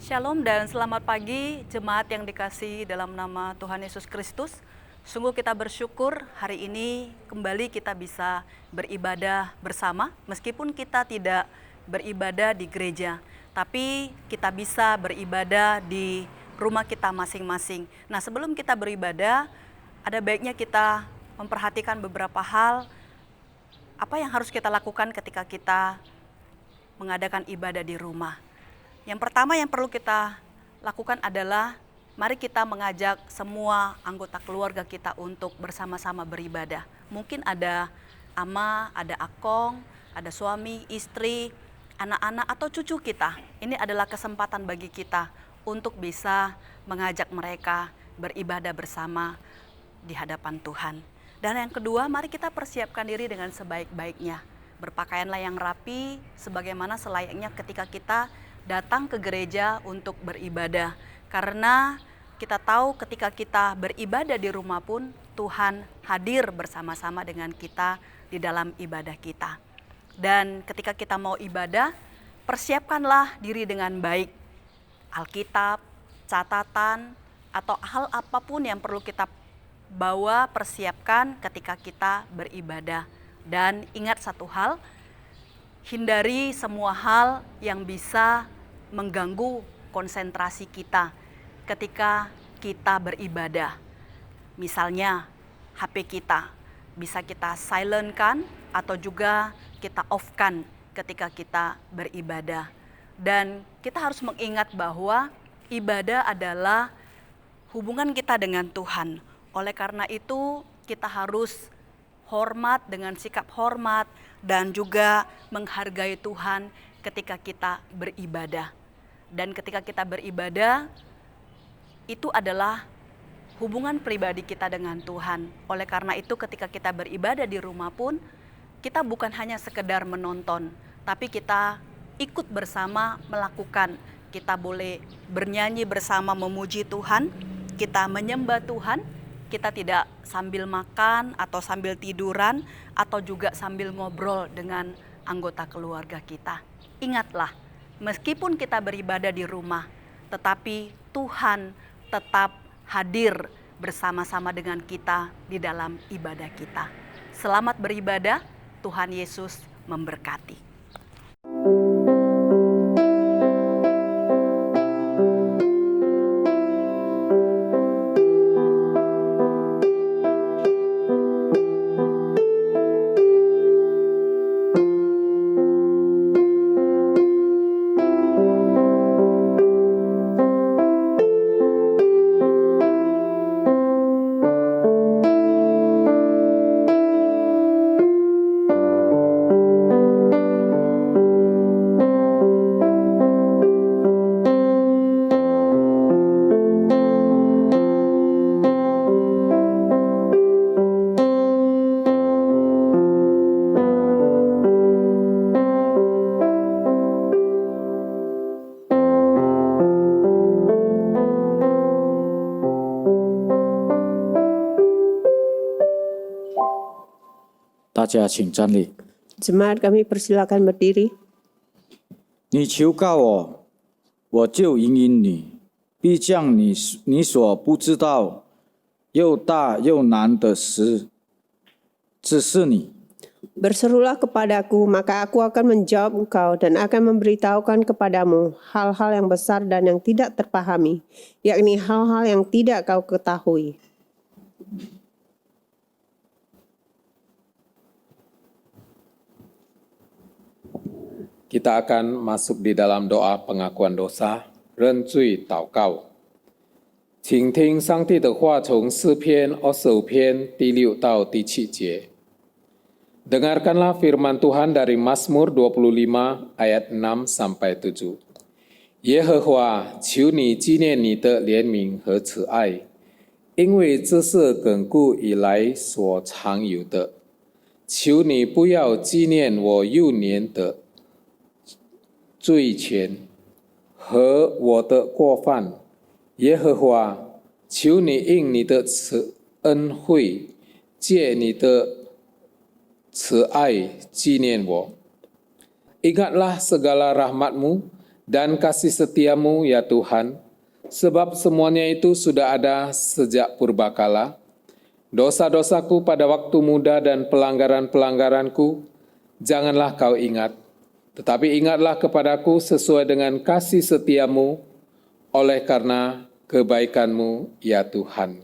Shalom dan selamat pagi jemaat yang dikasihi dalam nama Tuhan Yesus Kristus. Sungguh kita bersyukur hari ini kembali kita bisa beribadah bersama. Meskipun kita tidak beribadah di gereja, tapi kita bisa beribadah di rumah kita masing-masing. Nah, sebelum kita beribadah, ada baiknya kita memperhatikan beberapa hal apa yang harus kita lakukan ketika kita mengadakan ibadah di rumah. Yang pertama yang perlu kita lakukan adalah mari kita mengajak semua anggota keluarga kita untuk bersama-sama beribadah. Mungkin ada ama, ada akong, ada suami, istri, anak-anak atau cucu kita. Ini adalah kesempatan bagi kita untuk bisa mengajak mereka beribadah bersama di hadapan Tuhan. Dan yang kedua, mari kita persiapkan diri dengan sebaik-baiknya. Berpakaianlah yang rapi sebagaimana selayaknya ketika kita datang ke gereja untuk beribadah. Karena kita tahu ketika kita beribadah di rumah pun Tuhan hadir bersama-sama dengan kita di dalam ibadah kita. Dan ketika kita mau ibadah, persiapkanlah diri dengan baik. Alkitab, catatan, atau hal apapun yang perlu kita bawa, persiapkan ketika kita beribadah. Dan ingat satu hal, hindari semua hal yang bisa mengganggu konsentrasi kita ketika kita beribadah. Misalnya HP kita bisa kita silent-kan atau juga kita off-kan ketika kita beribadah. Dan kita harus mengingat bahwa ibadah adalah hubungan kita dengan Tuhan. Oleh karena itu kita harus hormat dengan sikap hormat dan juga menghargai Tuhan ketika kita beribadah. Dan ketika kita beribadah, itu adalah hubungan pribadi kita dengan Tuhan. Oleh karena itu ketika kita beribadah di rumah pun, kita bukan hanya sekedar menonton, tapi kita ikut bersama melakukan. Kita boleh bernyanyi bersama memuji Tuhan, kita menyembah Tuhan. Kita tidak sambil makan atau sambil tiduran atau juga sambil ngobrol dengan anggota keluarga kita. Ingatlah, meskipun kita beribadah di rumah, tetapi Tuhan tetap hadir bersama-sama dengan kita di dalam ibadah kita. Selamat beribadah, Tuhan Yesus memberkati. Daja, 请站立。 Jemaat kami persilakan berdiri. 你求告我，我就应允你，必将你所不知道又大又难的事指示你。 Berserulah kepadaku, maka aku akan menjawab engkau dan akan memberitahukan kepadamu hal-hal yang besar dan yang tidak terpahami, yakni hal-hal yang tidak kau ketahui. Kita akan masuk di dalam doa pengakuan dosa, 认罪祷告。请听上帝的话，从诗篇25篇第6到第7节。Dengarkanlah firman Tuhan dari Mazmur 25 ayat 6 sampai 7。耶和华，求你纪念你的怜悯和慈爱，因为这是亘古以来所常有的。求你不要纪念我幼年的罪愆和我的过犯，耶和华，求你应你的慈恩惠，借你的慈爱纪念我。Ingatlah segala rahmat-Mu dan kasih setiamu ya Tuhan, sebab semuanya itu sudah ada sejak purbakala. Dosa-dosaku pada waktu muda dan pelanggaran-pelanggaranku, janganlah kau ingat. Tetapi ingatlah kepadaku sesuai dengan kasih setiamu, oleh karena kebaikanmu ya Tuhan.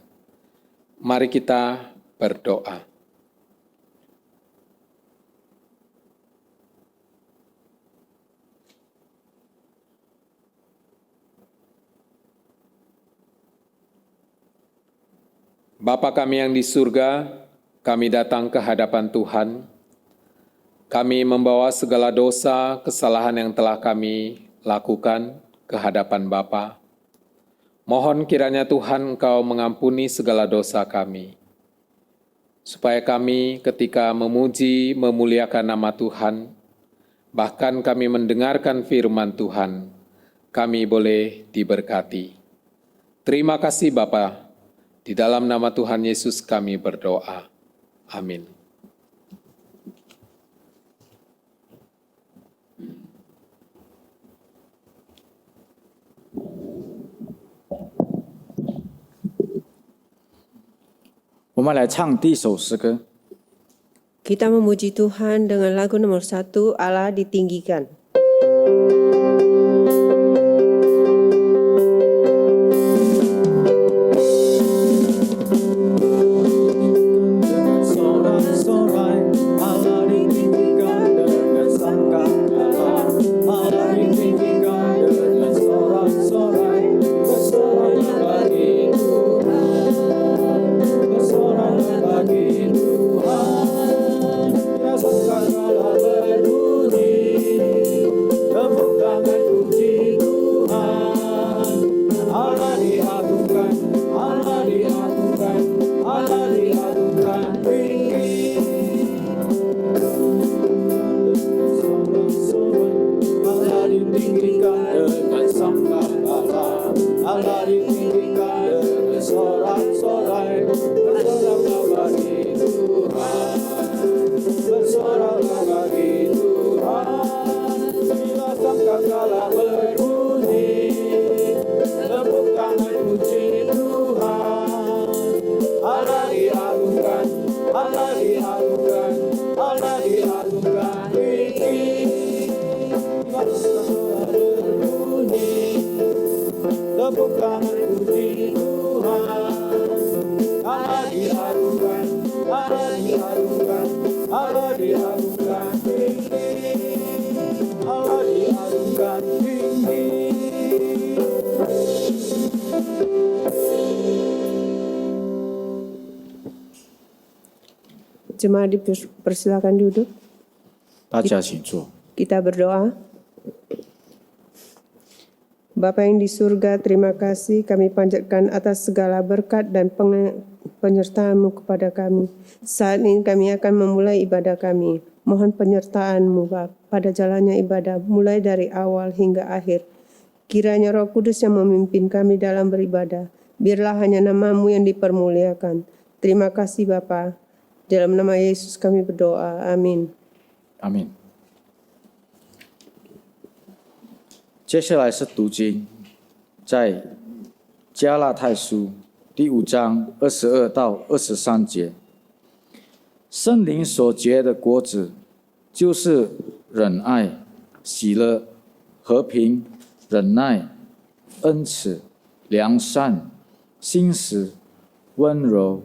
Mari kita berdoa. Bapa kami yang di surga, kami datang ke hadapan Tuhan. Kami membawa segala dosa, kesalahan yang telah kami lakukan ke hadapan Bapa. Mohon kiranya Tuhan Engkau mengampuni segala dosa kami, supaya kami ketika memuji, memuliakan nama Tuhan, bahkan kami mendengarkan firman Tuhan, kami boleh diberkati. Terima kasih Bapa. Di dalam nama Tuhan Yesus kami berdoa. Amin. Kita memuji Tuhan dengan lagu nomor 1, Allah ditinggikan. Jemaat dipersilakan duduk. Kita berdoa. Bapa yang di surga, terima kasih kami panjatkan atas segala berkat dan penyertaan-Mu kepada kami. Saat ini kami akan memulai ibadah kami. Mohon penyertaan-Mu pada jalannya ibadah, mulai dari awal hingga akhir. Kiranya Roh Kudus yang memimpin kami dalam beribadah. Biarlah hanya nama-Mu yang dipermuliakan. Terima kasih Bapa. Dalam nama Yesus kami berdoa. Amin. 阿门。接下来是读经，在加拉太书第5章22到23节。圣灵所结的果子，就是忍爱、喜乐、和平、忍耐、恩慈、良善、信实、温柔、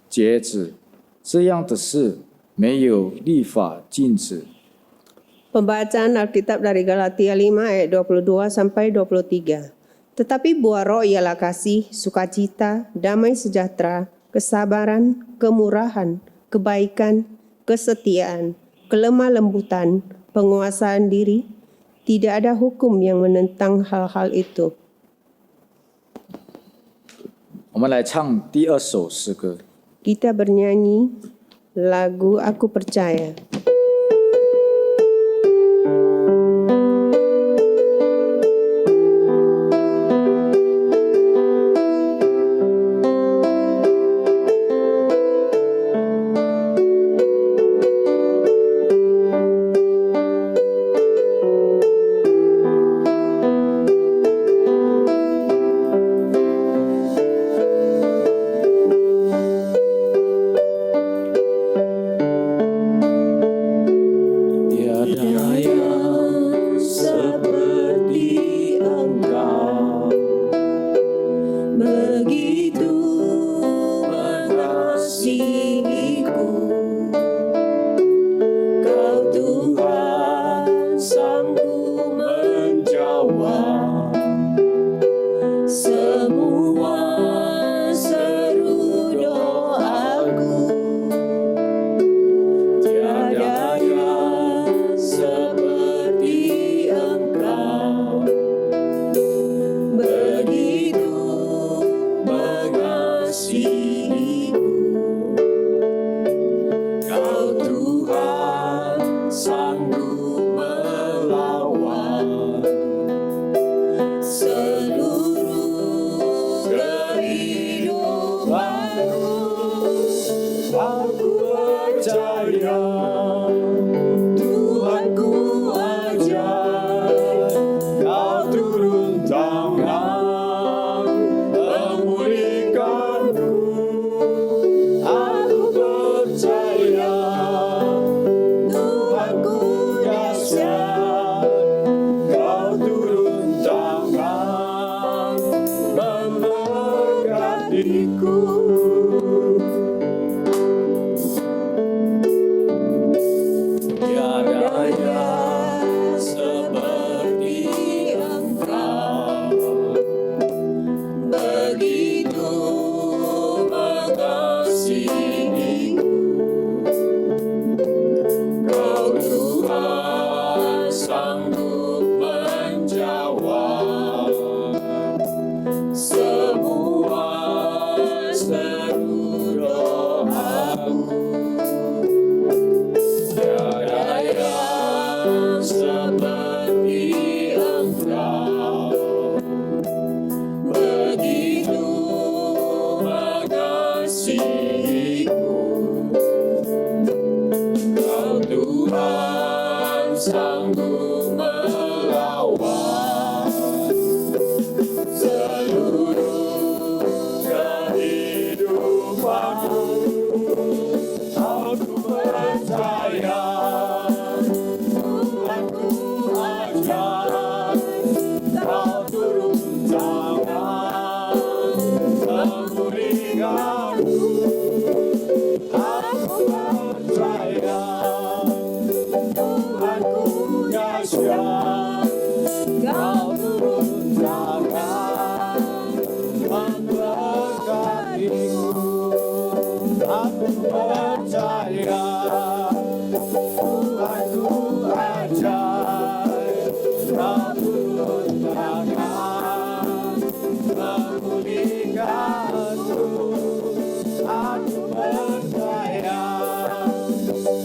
节制。这样的事没有律法禁止。 Pembacaan Alkitab dari Galatia 5 ayat 22 sampai 23. Tetapi buah roh ialah kasih, sukacita, damai sejahtera, kesabaran, kemurahan, kebaikan, kesetiaan, kelemah lembutan, penguasaan diri. Tidak ada hukum yang menentang hal-hal itu. 我们来唱第2首诗歌。 Kita bernyanyi lagu Aku Percaya. seperti Engkau, begitu mengasihiku. Kau Tuhan sanggup melawan seluruh kehidupanku. Aku percaya Tuhanku ajar, Kau turun tangan memulihkanku. Aku percaya Tuhanku dahsyat, Kau turun tangan memberkatiku. Aku percaya Tuhanku ajar, Kau turun tangan memulihkanku. Aku percaya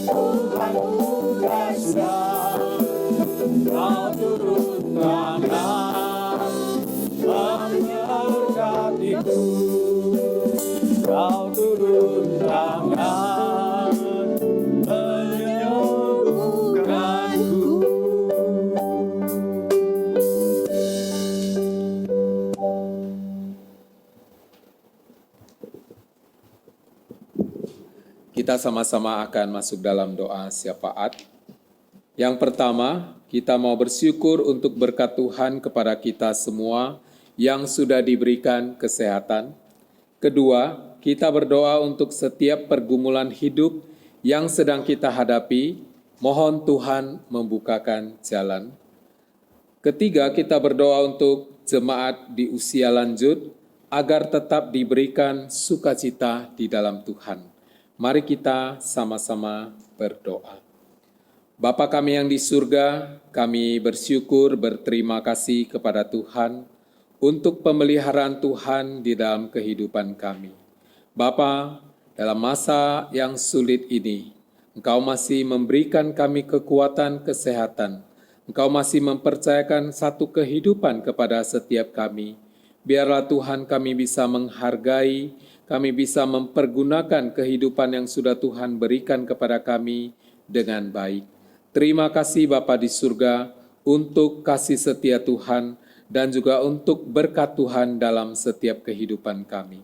Tuhanku dahsyat, Kau turun tangan memberkatiku. Kau turun tangan menyembuhkanku. Kita sama-sama akan masuk dalam doa syafaat. Yang pertama, kita mau bersyukur untuk berkat Tuhan kepada kita semua yang sudah diberikan kesehatan. Kedua, kita berdoa untuk setiap pergumulan hidup yang sedang kita hadapi. Mohon Tuhan membukakan jalan. Ketiga, kita berdoa untuk jemaat di usia lanjut agar tetap diberikan sukacita di dalam Tuhan. Mari kita sama-sama berdoa. Bapa kami yang di surga, kami bersyukur berterima kasih kepada Tuhan untuk pemeliharaan Tuhan di dalam kehidupan kami. Bapa, dalam masa yang sulit ini, Engkau masih memberikan kami kekuatan kesehatan. Engkau masih mempercayakan satu kehidupan kepada setiap kami. Biarlah Tuhan kami bisa menghargai, kami bisa mempergunakan kehidupan yang sudah Tuhan berikan kepada kami dengan baik. Terima kasih Bapa di surga untuk kasih setia Tuhan dan juga untuk berkat Tuhan dalam setiap kehidupan kami.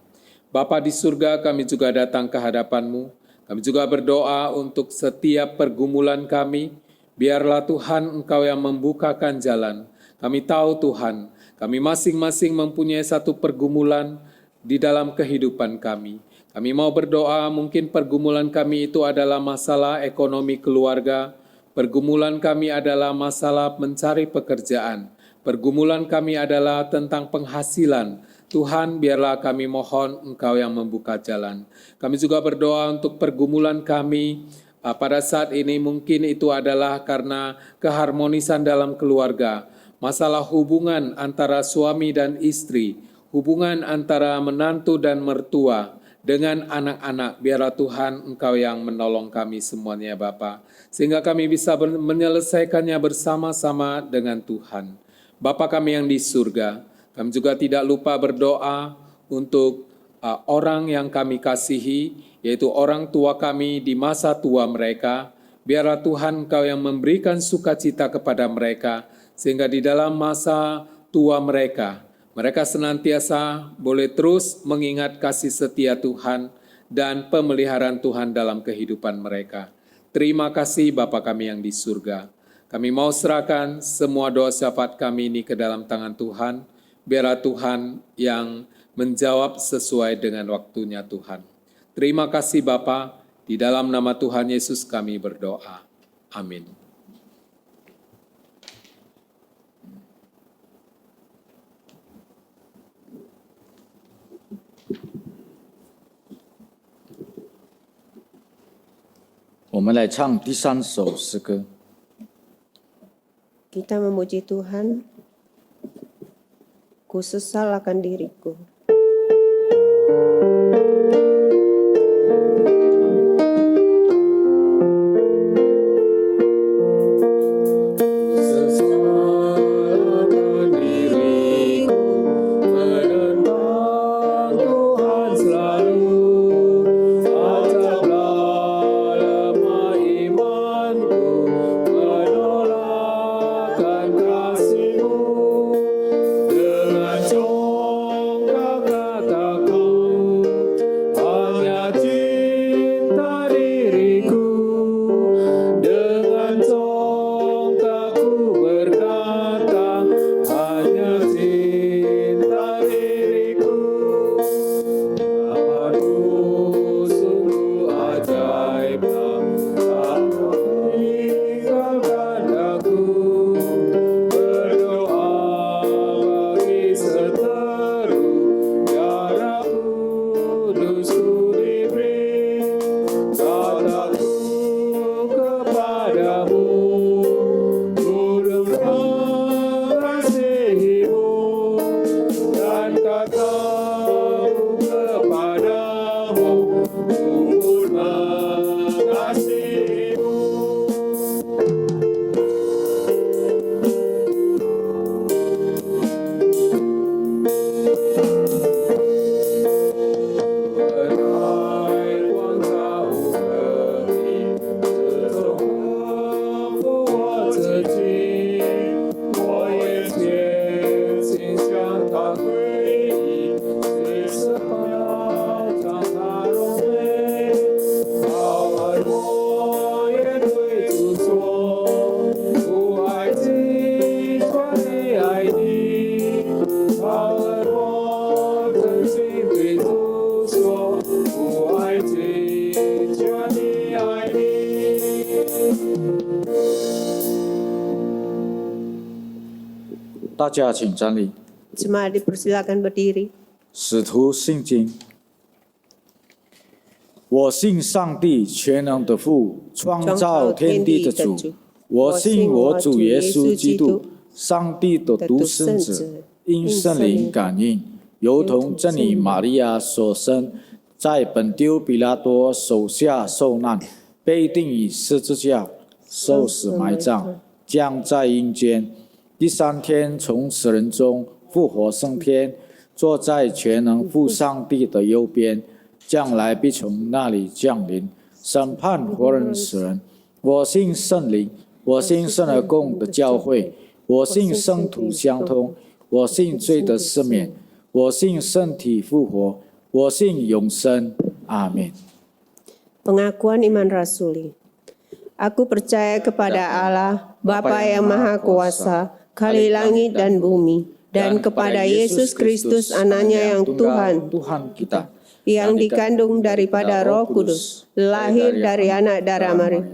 Bapa di surga, kami juga datang ke hadapan-Mu. Kami juga berdoa untuk setiap pergumulan kami. Biarlah Tuhan Engkau yang membukakan jalan. Kami tahu Tuhan, kami masing-masing mempunyai satu pergumulan di dalam kehidupan kami. Kami mau berdoa, mungkin pergumulan kami itu adalah masalah ekonomi keluarga. Pergumulan kami adalah masalah mencari pekerjaan. Pergumulan kami adalah tentang penghasilan. Tuhan, biarlah kami mohon Engkau yang membuka jalan. Kami juga berdoa untuk pergumulan kami pada saat ini, mungkin itu adalah karena keharmonisan dalam keluarga, masalah hubungan antara suami dan istri, hubungan antara menantu dan mertua, dengan anak-anak. Biarlah Tuhan Engkau yang menolong kami semuanya Bapa, sehingga kami bisa menyelesaikannya bersama-sama dengan Tuhan. Bapa kami yang di surga, kami juga tidak lupa berdoa untuk orang yang kami kasihi, yaitu orang tua kami di masa tua mereka. Biarlah Tuhan Engkau yang memberikan sukacita kepada mereka, sehingga di dalam masa tua mereka, mereka senantiasa boleh terus mengingat kasih setia Tuhan dan pemeliharaan Tuhan dalam kehidupan mereka. Terima kasih Bapa kami yang di surga. Kami mau serahkan semua doa syafaat kami ini ke dalam tangan Tuhan. Biarlah Tuhan yang menjawab sesuai dengan waktunya Tuhan. Terima kasih Bapa, di dalam nama Tuhan Yesus kami berdoa. Amin. Kita memuji Tuhan, ku sesal akan diriku. Sesal 我自己，我也竭尽向他归依，随时要将他荣美。好爱我也对主说，不爱你，专一爱你。好爱我真心对主说，不爱你，专一爱你。大家请站立。 Jemaat dipersilakan berdiri. 使徒信经。我信上帝全能的父，创造天地的主。我信我主耶稣基督，上帝的独生子，因圣灵感应，由同真理玛利亚所生，在本丢比拉多手下受难，被钉于十字架，受死埋葬，降在阴间。第三天从死人中复活升天，坐在全能父上帝的右边，将来必从那里降临，审判活人死人。我信圣灵，我信圣而共的教会，我信圣徒相通，我信罪的赦免，我信身体复活，我信永生。阿门。 Pengakuan iman rasuli. Aku percaya kepada Allah, Bapa yang Maha Kuasa, Kali langit dan bumi, dan kepada Yesus Kristus anaknya yang Tuhan kita, yang dikandung daripada Roh Kudus, lahir dari anak darah Maria,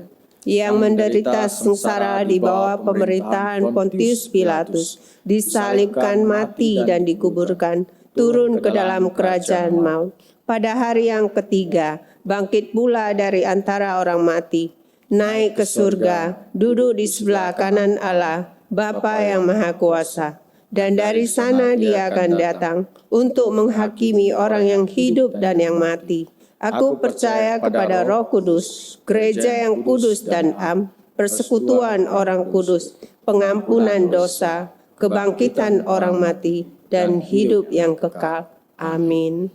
yang menderita sengsara di bawah pemerintahan Pontius Pilatus, disalibkan, mati dan dikuburkan, turun ke dalam kerajaan maut. Pada hari yang ketiga, bangkit pula dari antara orang mati, naik ke surga, duduk di sebelah kanan Allah, Bapa yang Maha Kuasa. Dan dari sana dia akan datang untuk menghakimi orang yang hidup dan yang mati. Aku percaya kepada Roh Kudus, gereja yang kudus dan am, persekutuan orang kudus, pengampunan dosa, kebangkitan orang mati, dan hidup yang kekal. Amin.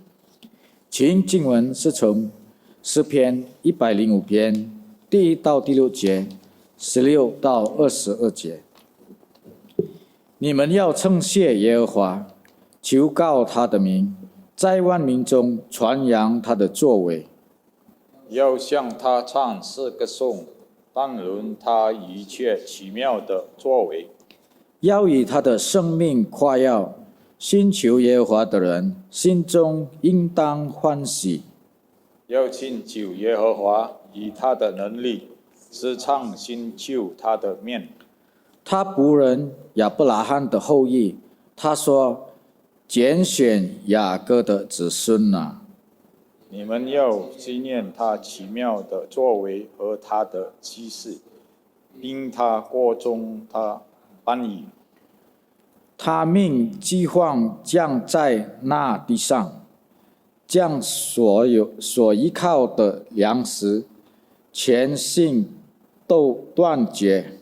请经文是从诗篇105篇第1到第6节，16到22节。你们要称谢耶和华，求告他的名，在万民中传扬他的作为。要向他唱诗歌颂，但论他一切奇妙的作为。要以他的生命夸耀，寻求耶和华的人心中应当欢喜。要庆祝耶和华以他的能力，时常寻求他的面。他仆人亚伯拉罕的后裔，他说：“拣选雅各的子孙啊，你们要纪念他奇妙的作为和他的启示，因他国中他颁以。他命饥荒降在那地上，将所依靠的粮食全性都断绝。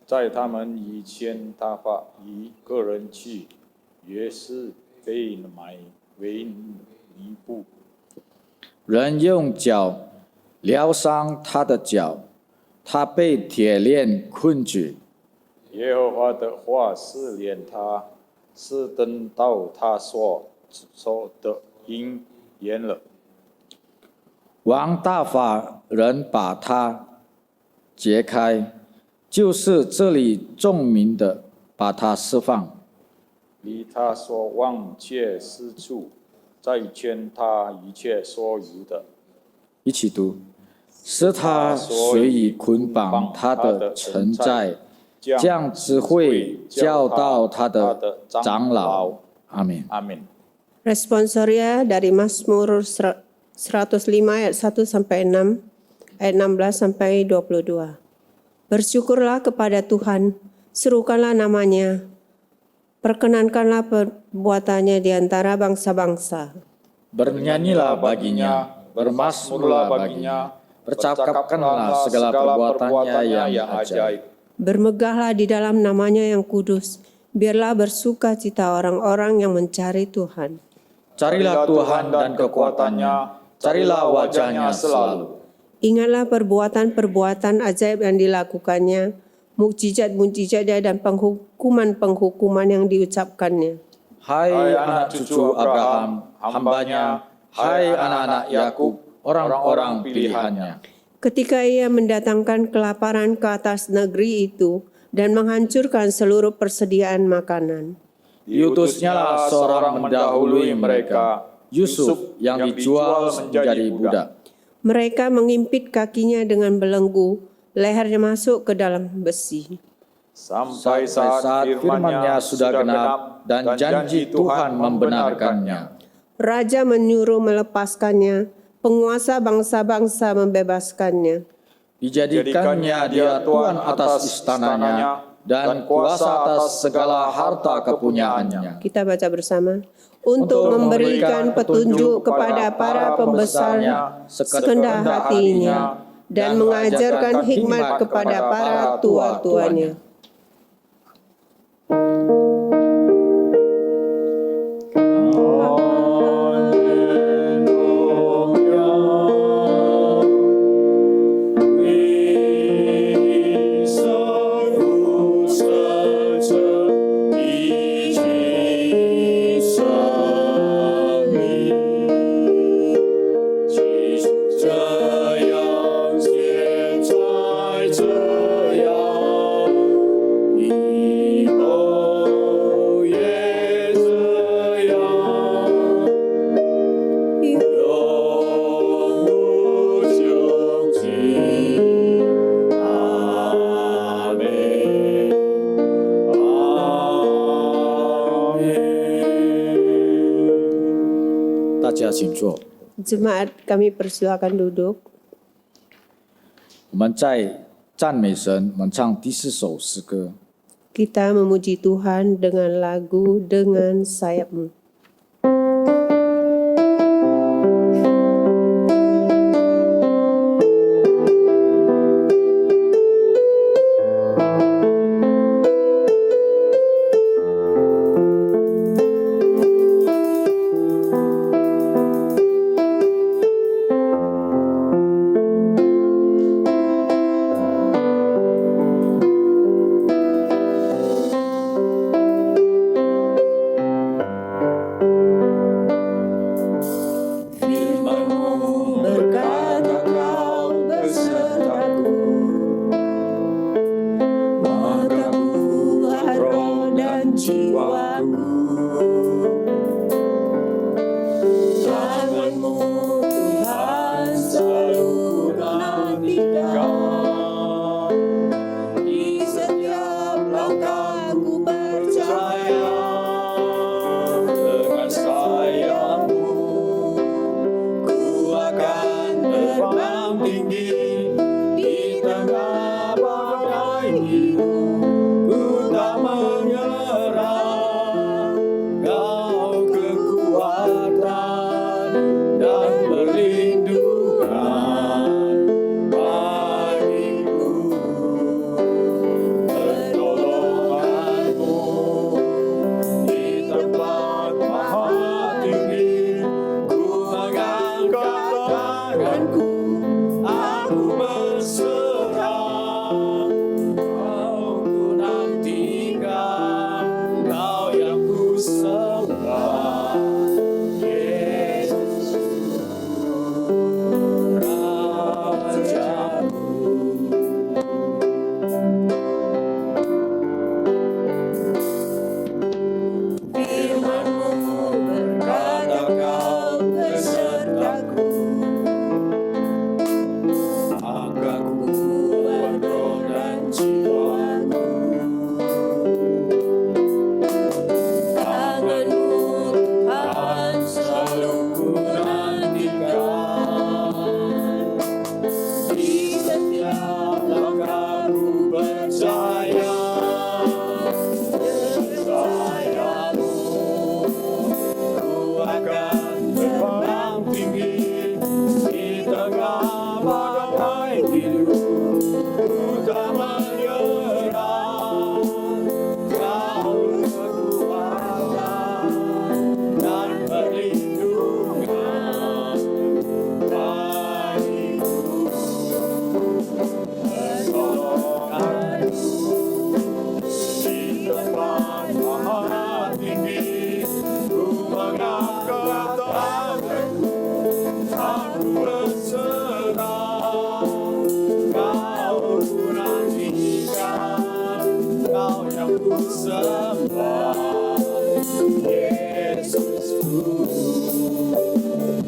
在他们以前，他发一个人去，也是被买为尼布。人用脚疗伤他的脚，他被铁链困住。耶和华的话试炼他，是等到他所说的应验了。王大法人把他解开，就是这里众民的把他释放。离他所往切四处，再劝他一切所有的。一起读，使他随意捆绑他的臣宰，将智慧教导他的长老。阿门。 Amin. Responsoria dari Mazmur 105 ayat 1 sampai 6, ayat 16 sampai 22. Bersyukurlah kepada Tuhan, serukanlah namanya, perkenankanlah perbuatannya di antara bangsa-bangsa. Bernyanyilah baginya, bermasmurlah baginya, percakapkanlah segala perbuatannya yang ajaib. Bermegahlah di dalam namanya yang kudus, biarlah bersuka cita orang-orang yang mencari Tuhan. Carilah Tuhan dan kekuatannya, carilah wajahnya selalu. Ingatlah perbuatan-perbuatan ajaib yang dilakukannya, mukjizat-mukjizatnya dan penghukuman-penghukuman yang diucapkannya. Hai anak cucu Abraham, hambanya, hai anak-anak Yakub, orang-orang pilihannya. Ketika ia mendatangkan kelaparan ke atas negeri itu dan menghancurkan seluruh persediaan makanan. Diutusnyalah seorang mendahului mereka, Yusuf yang dijual menjadi budak. Mereka mengimpit kakinya dengan belenggu, lehernya masuk ke dalam besi. Sampai Saat saat firman-Nya sudah genap dan janji Tuhan membenarkannya. Raja menyuruh melepaskannya, penguasa bangsa-bangsa membebaskannya. Dijadikannya dia tuan atas istananya dan kuasa atas segala harta kepunyaannya. Kita baca bersama. Untuk memberikan petunjuk kepada para pembesarnya sekehendak hatinya dan mengajarkan hikmat kepada para tua-tuanya. Jemaat, kami persilakan duduk. 我们在赞美神，我们唱第4首诗歌。 Kita memuji Tuhan dengan lagu Dengan Sayapmu. ku sembah Yesusku,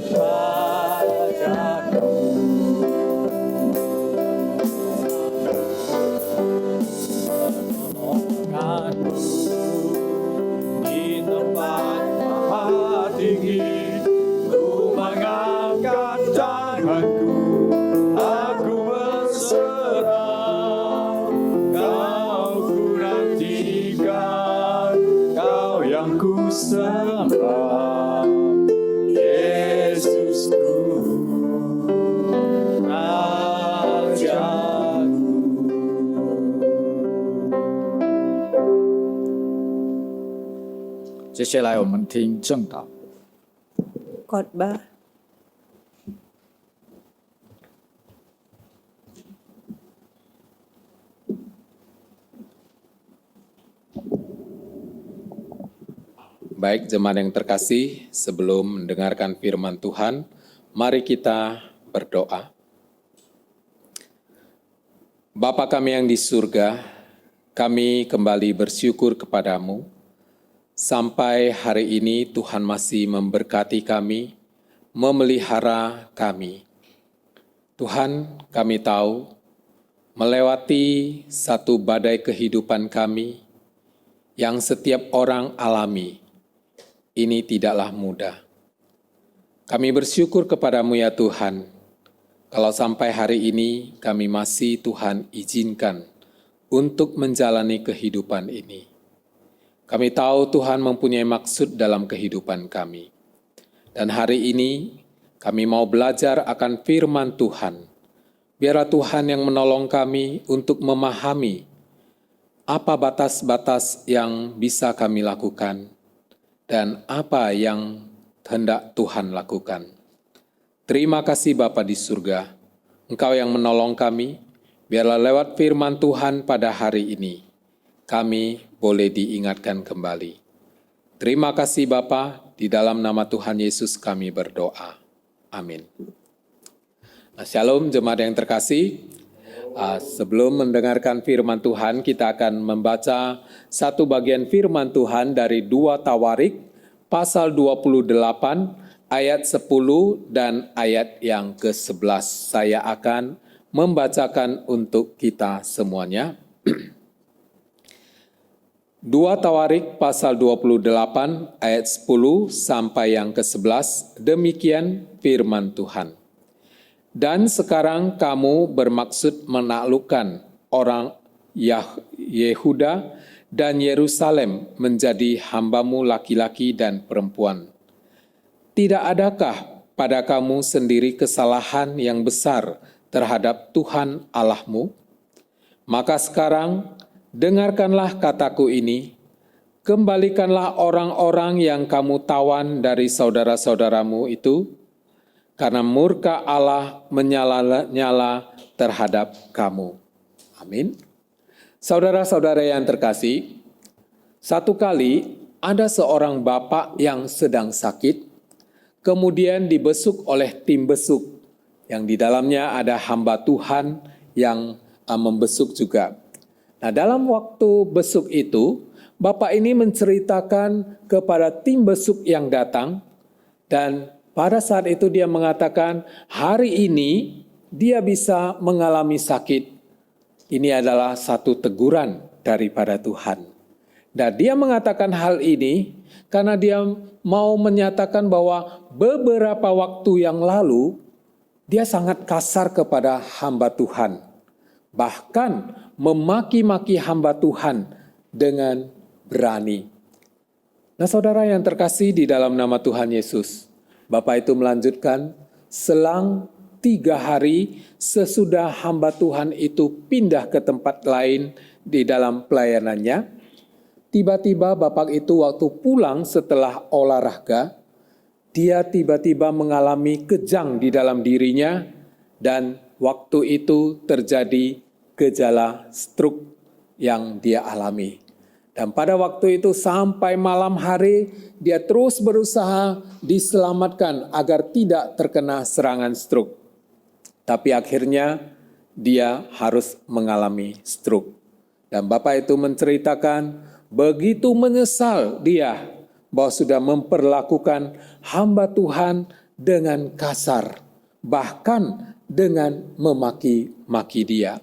Rajaku. Menolongkanku di tempat maha tinggi, ku mengangkat tanganku, aku berserah. Kau ku nantikan, Kau yang ku sembah, Yesusku, Rajaku. 接下来我们听正道。 Khotbah. Baik jemaat yang terkasih, sebelum mendengarkan firman Tuhan, mari kita berdoa. Bapa kami yang di surga, kami kembali bersyukur kepadamu. Sampai hari ini Tuhan masih memberkati kami, memelihara kami. Tuhan, kami tahu melewati satu badai kehidupan kami yang setiap orang alami, ini tidaklah mudah. Kami bersyukur kepadamu ya Tuhan, kalau sampai hari ini kami masih Tuhan izinkan untuk menjalani kehidupan ini. Kami tahu Tuhan mempunyai maksud dalam kehidupan kami. Dan hari ini kami mau belajar akan firman Tuhan. Biarlah Tuhan yang menolong kami untuk memahami apa batas-batas yang bisa kami lakukan dan apa yang hendak Tuhan lakukan. Terima kasih Bapa di surga, Engkau yang menolong kami, biarlah lewat firman Tuhan pada hari ini, kami boleh diingatkan kembali. Terima kasih Bapa, di dalam nama Tuhan Yesus kami berdoa. Amin. Nah, Shalom jemaat yang terkasih. Sebelum mendengarkan firman Tuhan, kita akan membaca satu bagian firman Tuhan dari 2 Tawarik, pasal 28, ayat 10 dan ayat yang ke-11. Saya akan membacakan untuk kita semuanya. 2 Tawarik, pasal 28, ayat 10 sampai yang ke-11, demikian firman Tuhan. Dan sekarang kamu bermaksud menaklukkan orang Yehuda dan Yerusalem menjadi hambamu laki-laki dan perempuan. Tidak adakah pada kamu sendiri kesalahan yang besar terhadap Tuhan Allahmu? Maka sekarang dengarkanlah kataku ini, kembalikanlah orang-orang yang kamu tawan dari saudara-saudaramu itu, karena murka Allah menyala-nyala terhadap kamu. Amin. Saudara-saudara yang terkasih, satu kali ada seorang bapak yang sedang sakit, kemudian dibesuk oleh tim besuk, yang di dalamnya ada hamba Tuhan yang membesuk juga. Nah, dalam waktu besuk itu, bapak ini menceritakan kepada tim besuk yang datang, dan pada saat itu dia mengatakan, hari ini dia bisa mengalami sakit. Ini adalah satu teguran daripada Tuhan. Dan dia mengatakan hal ini karena dia mau menyatakan bahwa beberapa waktu yang lalu, dia sangat kasar kepada hamba Tuhan. Bahkan memaki-maki hamba Tuhan dengan berani. Nah saudara yang terkasih di dalam nama Tuhan Yesus, Bapak itu melanjutkan, selang 3 hari sesudah hamba Tuhan itu pindah ke tempat lain di dalam pelayanannya, tiba-tiba Bapak itu waktu pulang setelah olahraga, dia tiba-tiba mengalami kejang di dalam dirinya, dan waktu itu terjadi gejala stroke yang dia alami. Dan pada waktu itu sampai malam hari, dia terus berusaha diselamatkan agar tidak terkena serangan stroke. Tapi akhirnya dia harus mengalami stroke. Dan bapak itu menceritakan begitu menyesal dia bahwa sudah memperlakukan hamba Tuhan dengan kasar, bahkan dengan memaki-maki dia.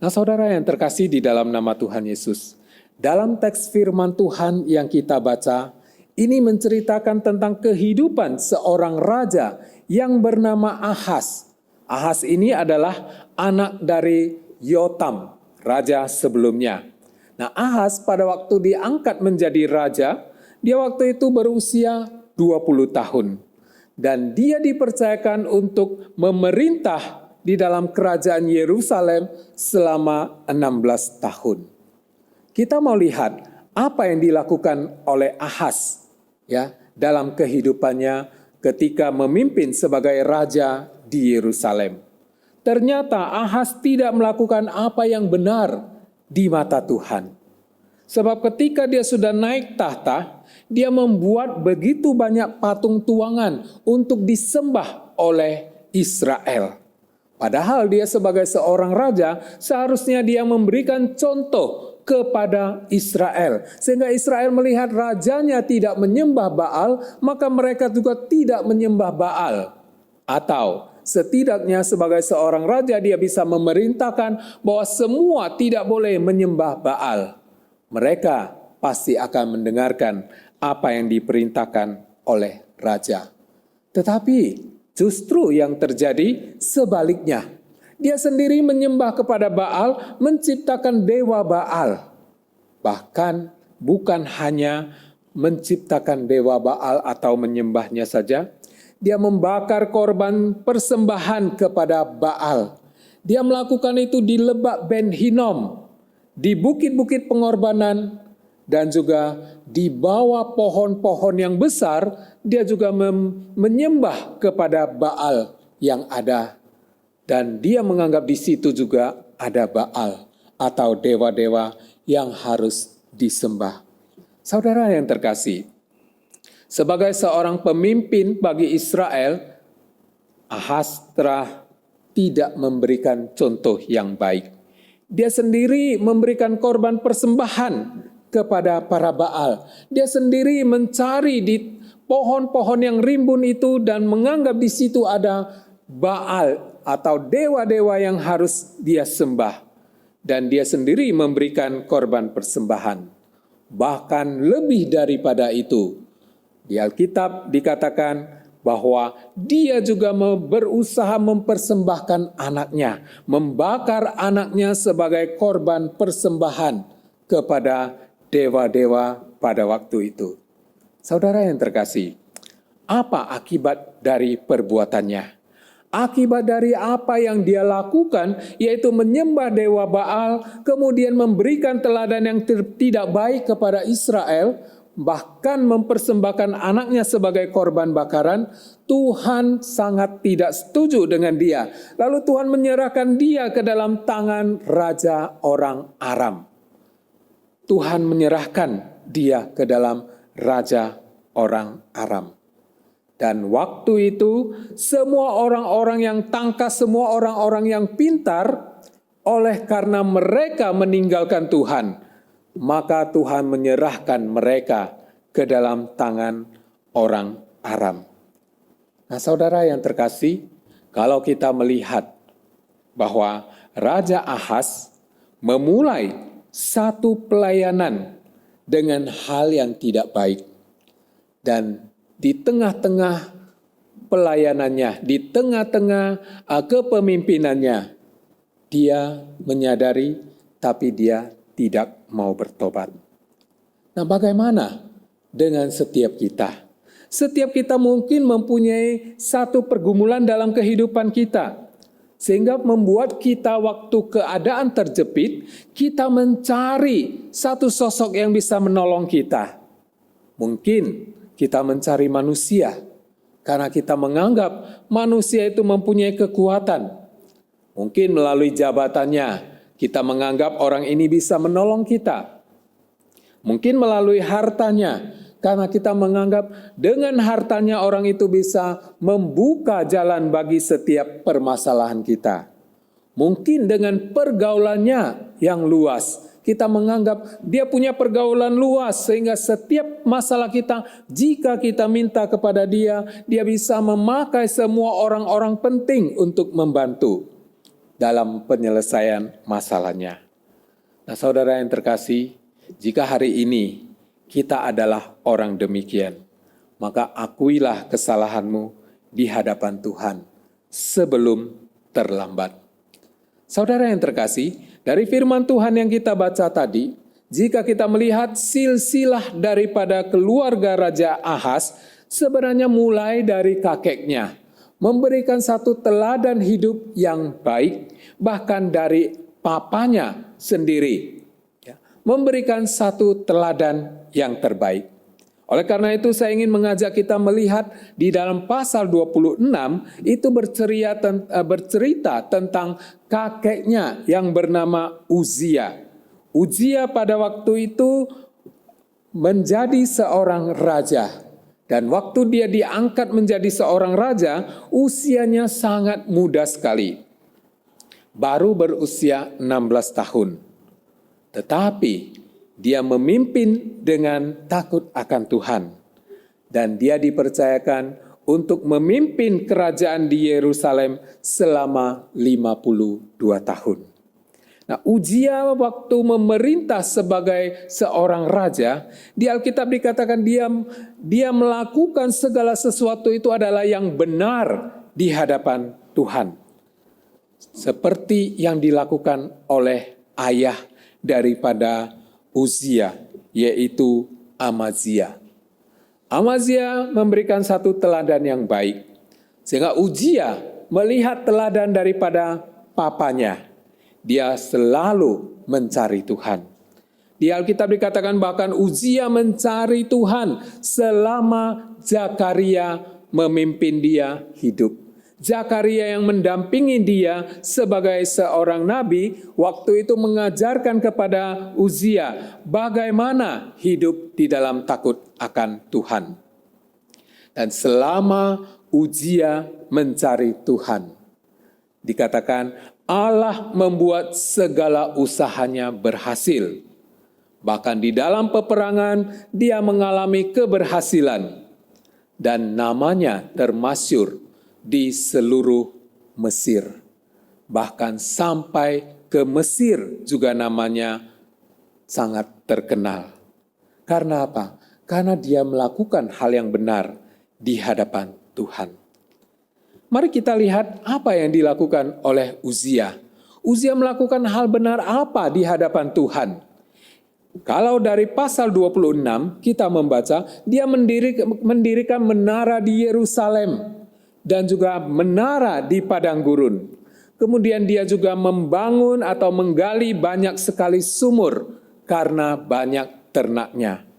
Nah, saudara yang terkasih di dalam nama Tuhan Yesus, dalam teks firman Tuhan yang kita baca, ini menceritakan tentang kehidupan seorang raja yang bernama Ahaz. Ahaz ini adalah anak dari Yotam, raja sebelumnya. Nah, Ahaz pada waktu diangkat menjadi raja, dia waktu itu berusia 20 tahun. Dan dia dipercayakan untuk memerintah di dalam kerajaan Yerusalem selama 16 tahun. Kita mau lihat apa yang dilakukan oleh Ahaz ya dalam kehidupannya ketika memimpin sebagai raja di Yerusalem. Ternyata Ahaz tidak melakukan apa yang benar di mata Tuhan. Sebab ketika dia sudah naik tahta, dia membuat begitu banyak patung tuangan untuk disembah oleh Israel. Padahal dia sebagai seorang raja, seharusnya dia memberikan contoh kepada Israel. Sehingga Israel melihat rajanya tidak menyembah Baal, maka mereka juga tidak menyembah Baal. Atau setidaknya sebagai seorang raja dia bisa memerintahkan bahwa semua tidak boleh menyembah Baal. Mereka pasti akan mendengarkan apa yang diperintahkan oleh raja. Tetapi justru yang terjadi sebaliknya. Dia sendiri menyembah kepada Baal, menciptakan dewa Baal. Bahkan bukan hanya menciptakan dewa Baal atau menyembahnya saja, dia membakar korban persembahan kepada Baal. Dia melakukan itu di Lebak Ben Hinnom, di bukit-bukit pengorbanan, dan juga di bawah pohon-pohon yang besar, dia juga menyembah kepada Baal yang ada. Dan dia menganggap di situ juga ada Baal atau dewa-dewa yang harus disembah. Saudara yang terkasih, sebagai seorang pemimpin bagi Israel, Ahaz tidak memberikan contoh yang baik. Dia sendiri memberikan korban persembahan kepada para Baal. Dia sendiri mencari di pohon-pohon yang rimbun itu dan menganggap di situ ada Baal atau dewa-dewa yang harus dia sembah. Dan dia sendiri memberikan korban persembahan. Bahkan lebih daripada itu, di Alkitab dikatakan bahwa dia juga berusaha mempersembahkan anaknya, membakar anaknya sebagai korban persembahan kepada dewa-dewa pada waktu itu. Saudara yang terkasih, apa akibat dari perbuatannya? Akibat dari apa yang dia lakukan, yaitu menyembah dewa Baal, kemudian memberikan teladan yang tidak baik kepada Israel, bahkan mempersembahkan anaknya sebagai korban bakaran. Tuhan sangat tidak setuju dengan dia. Lalu Tuhan menyerahkan dia ke dalam tangan raja orang Aram. Tuhan menyerahkan dia ke dalam raja orang Aram. Dan waktu itu semua orang-orang yang tangkas, semua orang-orang yang pintar, oleh karena mereka meninggalkan Tuhan, maka Tuhan menyerahkan mereka ke dalam tangan orang Aram. Nah, saudara yang terkasih, kalau kita melihat bahwa Raja Ahaz memulai satu pelayanan dengan hal yang tidak baik. Dan di tengah-tengah pelayanannya, di tengah-tengah kepemimpinannya, dia menyadari tapi dia tidak mau bertobat. Nah, bagaimana dengan setiap kita? Setiap kita mungkin mempunyai satu pergumulan dalam kehidupan kita, sehingga membuat kita waktu keadaan terjepit, kita mencari satu sosok yang bisa menolong kita. Mungkin kita mencari manusia, karena kita menganggap manusia itu mempunyai kekuatan. Mungkin melalui jabatannya, kita menganggap orang ini bisa menolong kita. Mungkin melalui hartanya, karena kita menganggap dengan hartanya orang itu bisa membuka jalan bagi setiap permasalahan kita. Mungkin dengan pergaulannya yang luas, kita menganggap dia punya pergaulan luas sehingga setiap masalah kita, jika kita minta kepada dia, dia bisa memakai semua orang-orang penting untuk membantu dalam penyelesaian masalahnya. Nah, saudara yang terkasih, jika hari ini kita adalah orang demikian, maka akuilah kesalahanmu di hadapan Tuhan sebelum terlambat. Saudara yang terkasih, dari firman Tuhan yang kita baca tadi, jika kita melihat silsilah daripada keluarga Raja Ahaz, sebenarnya mulai dari kakeknya, memberikan satu teladan hidup yang baik, bahkan dari papanya sendiri, memberikan satu teladan yang terbaik. Oleh karena itu saya ingin mengajak kita melihat di dalam pasal 26 itu bercerita tentang kakeknya yang bernama Uzia. Uzia pada waktu itu menjadi seorang raja. Dan waktu dia diangkat menjadi seorang raja, usianya sangat muda sekali. Baru berusia 16 tahun. Tetapi dia memimpin dengan takut akan Tuhan. Dan dia dipercayakan untuk memimpin kerajaan di Yerusalem selama 52 tahun. Nah, Uzia waktu memerintah sebagai seorang raja, di Alkitab dikatakan dia melakukan segala sesuatu itu adalah yang benar di hadapan Tuhan. Seperti yang dilakukan oleh ayah daripada Uzia, yaitu Amazia. Amazia memberikan satu teladan yang baik, sehingga Uzia melihat teladan daripada papanya. Dia selalu mencari Tuhan. Di Alkitab dikatakan bahkan Uzia mencari Tuhan selama Zakaria memimpin dia hidup. Zakaria yang mendampingi dia sebagai seorang nabi, waktu itu mengajarkan kepada Uzia bagaimana hidup di dalam takut akan Tuhan. Dan selama Uzia mencari Tuhan, dikatakan Allah membuat segala usahanya berhasil. Bahkan di dalam peperangan dia mengalami keberhasilan. Dan namanya termasyhur di seluruh Mesir. Bahkan sampai ke Mesir juga namanya sangat terkenal. Karena apa? Karena dia melakukan hal yang benar di hadapan Tuhan. Mari kita lihat apa yang dilakukan oleh Uzia. Uzia melakukan hal benar apa di hadapan Tuhan? Kalau dari pasal 26 kita membaca, dia mendirikan menara di Yerusalem dan juga menara di padang gurun. Kemudian dia juga membangun atau menggali banyak sekali sumur karena banyak ternaknya.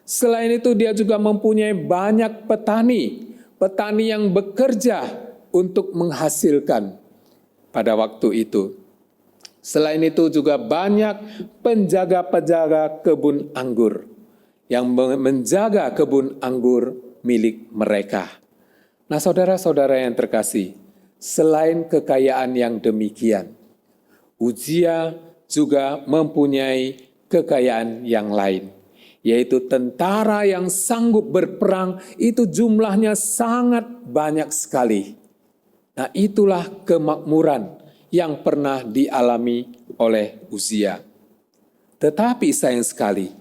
Selain itu dia juga mempunyai banyak petani yang bekerja untuk menghasilkan pada waktu itu. Selain itu juga banyak penjaga-penjaga kebun anggur yang menjaga kebun anggur milik mereka. Nah, saudara-saudara yang terkasih, selain kekayaan yang demikian, Uzia juga mempunyai kekayaan yang lain, yaitu tentara yang sanggup berperang itu jumlahnya sangat banyak sekali. Nah, itulah kemakmuran yang pernah dialami oleh Uzia. Tetapi sayang sekali,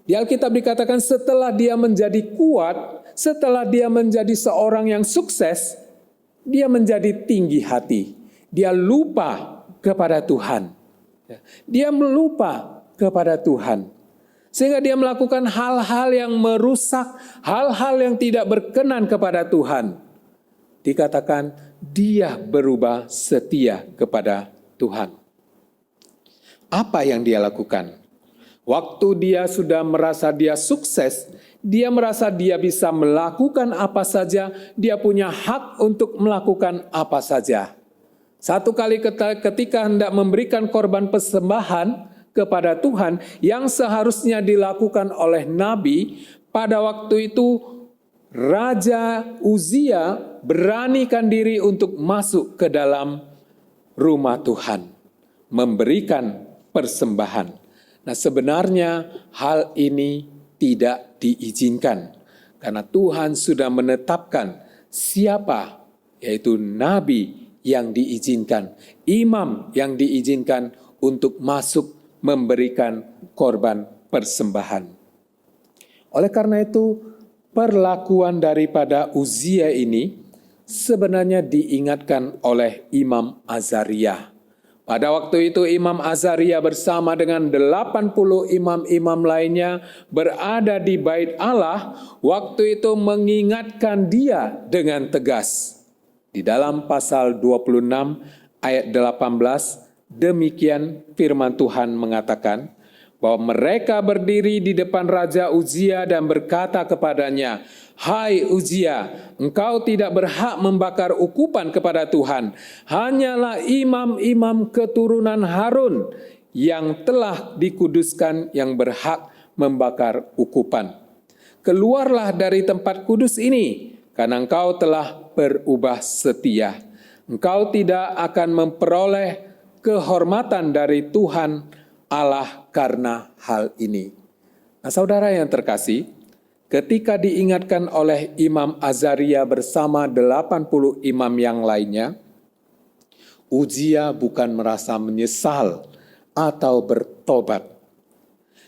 di Alkitab dikatakan setelah dia menjadi kuat, setelah dia menjadi seorang yang sukses, dia menjadi tinggi hati. Dia lupa kepada Tuhan. Dia melupa kepada Tuhan. Sehingga dia melakukan hal-hal yang merusak, hal-hal yang tidak berkenan kepada Tuhan. Dikatakan dia berubah setia kepada Tuhan. Apa yang dia lakukan? Waktu dia sudah merasa dia sukses, dia merasa dia bisa melakukan apa saja, dia punya hak untuk melakukan apa saja. Satu kali ketika hendak memberikan korban persembahan kepada Tuhan yang seharusnya dilakukan oleh nabi, pada waktu itu Raja Uzia beranikan diri untuk masuk ke dalam rumah Tuhan, memberikan persembahan. Nah, sebenarnya hal ini tidak diizinkan karena Tuhan sudah menetapkan siapa, yaitu nabi yang diizinkan, imam yang diizinkan untuk masuk memberikan korban persembahan. Oleh karena itu, perlakuan daripada Uzia ini sebenarnya diingatkan oleh Imam Azaria. Pada waktu itu Imam Azaria bersama dengan 80 imam-imam lainnya berada di Bait Allah, waktu itu mengingatkan dia dengan tegas. Di dalam pasal 26 ayat 18, demikian firman Tuhan mengatakan, bahwa mereka berdiri di depan Raja Uzia dan berkata kepadanya, "Hai Uzia, engkau tidak berhak membakar ukupan kepada Tuhan. Hanyalah imam-imam keturunan Harun yang telah dikuduskan yang berhak membakar ukupan. Keluarlah dari tempat kudus ini, karena engkau telah berubah setia. Engkau tidak akan memperoleh kehormatan dari Tuhan Allah karena hal ini." Nah, saudara yang terkasih, ketika diingatkan oleh Imam Azaria bersama 80 imam yang lainnya, Uzia bukan merasa menyesal atau bertobat.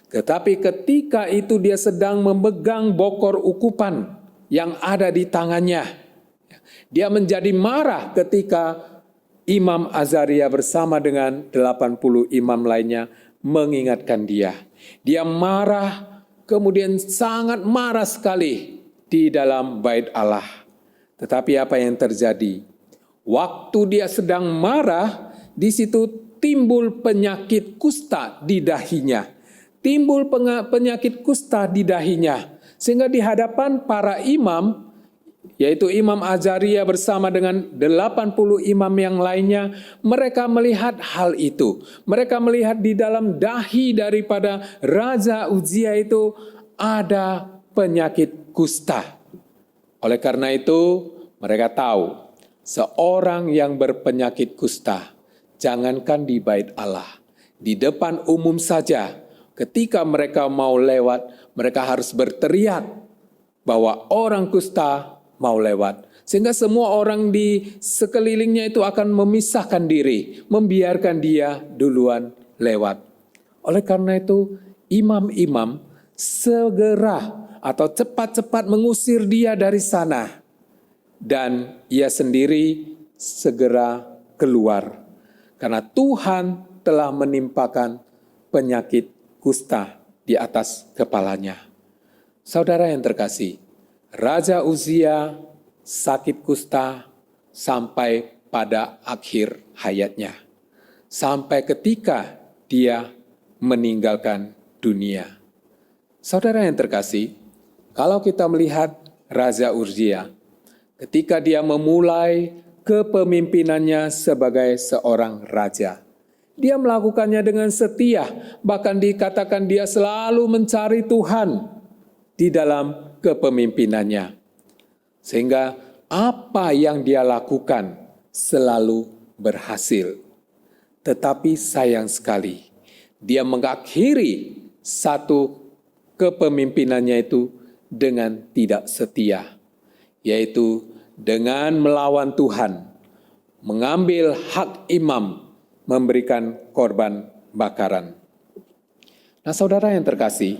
Tetapi ketika itu dia sedang memegang bokor ukupan yang ada di tangannya. Dia menjadi marah ketika Imam Azaria bersama dengan 80 imam lainnya mengingatkan dia. Dia marah, kemudian sangat marah sekali di dalam Bait Allah. Tetapi apa yang terjadi? Waktu dia sedang marah, di situ timbul penyakit kusta di dahinya. Timbul penyakit kusta di dahinya. Sehingga di hadapan para imam, yaitu Imam Azaria bersama dengan 80 imam yang lainnya, mereka melihat hal itu. Mereka melihat di dalam dahi daripada Raja Uzia itu ada penyakit kusta. Oleh karena itu, mereka tahu seorang yang berpenyakit kusta, jangankan di Bait Allah, di depan umum saja, ketika mereka mau lewat, mereka harus berteriak bahwa orang kusta mau lewat. Sehingga semua orang di sekelilingnya itu akan memisahkan diri, membiarkan dia duluan lewat. Oleh karena itu, imam-imam segera atau cepat-cepat mengusir dia dari sana. Dan ia sendiri segera keluar. Karena Tuhan telah menimpakan penyakit kusta di atas kepalanya. Saudara yang terkasih, Raja Uzia sakit kusta sampai pada akhir hayatnya. Sampai ketika dia meninggalkan dunia. Saudara yang terkasih, kalau kita melihat Raja Uzia, ketika dia memulai kepemimpinannya sebagai seorang raja, dia melakukannya dengan setia, bahkan dikatakan dia selalu mencari Tuhan di dalam kepemimpinannya. Sehingga apa yang dia lakukan selalu berhasil. Tetapi sayang sekali, dia mengakhiri satu kepemimpinannya itu dengan tidak setia, yaitu dengan melawan Tuhan, mengambil hak imam, memberikan korban bakaran. Nah, saudara yang terkasih,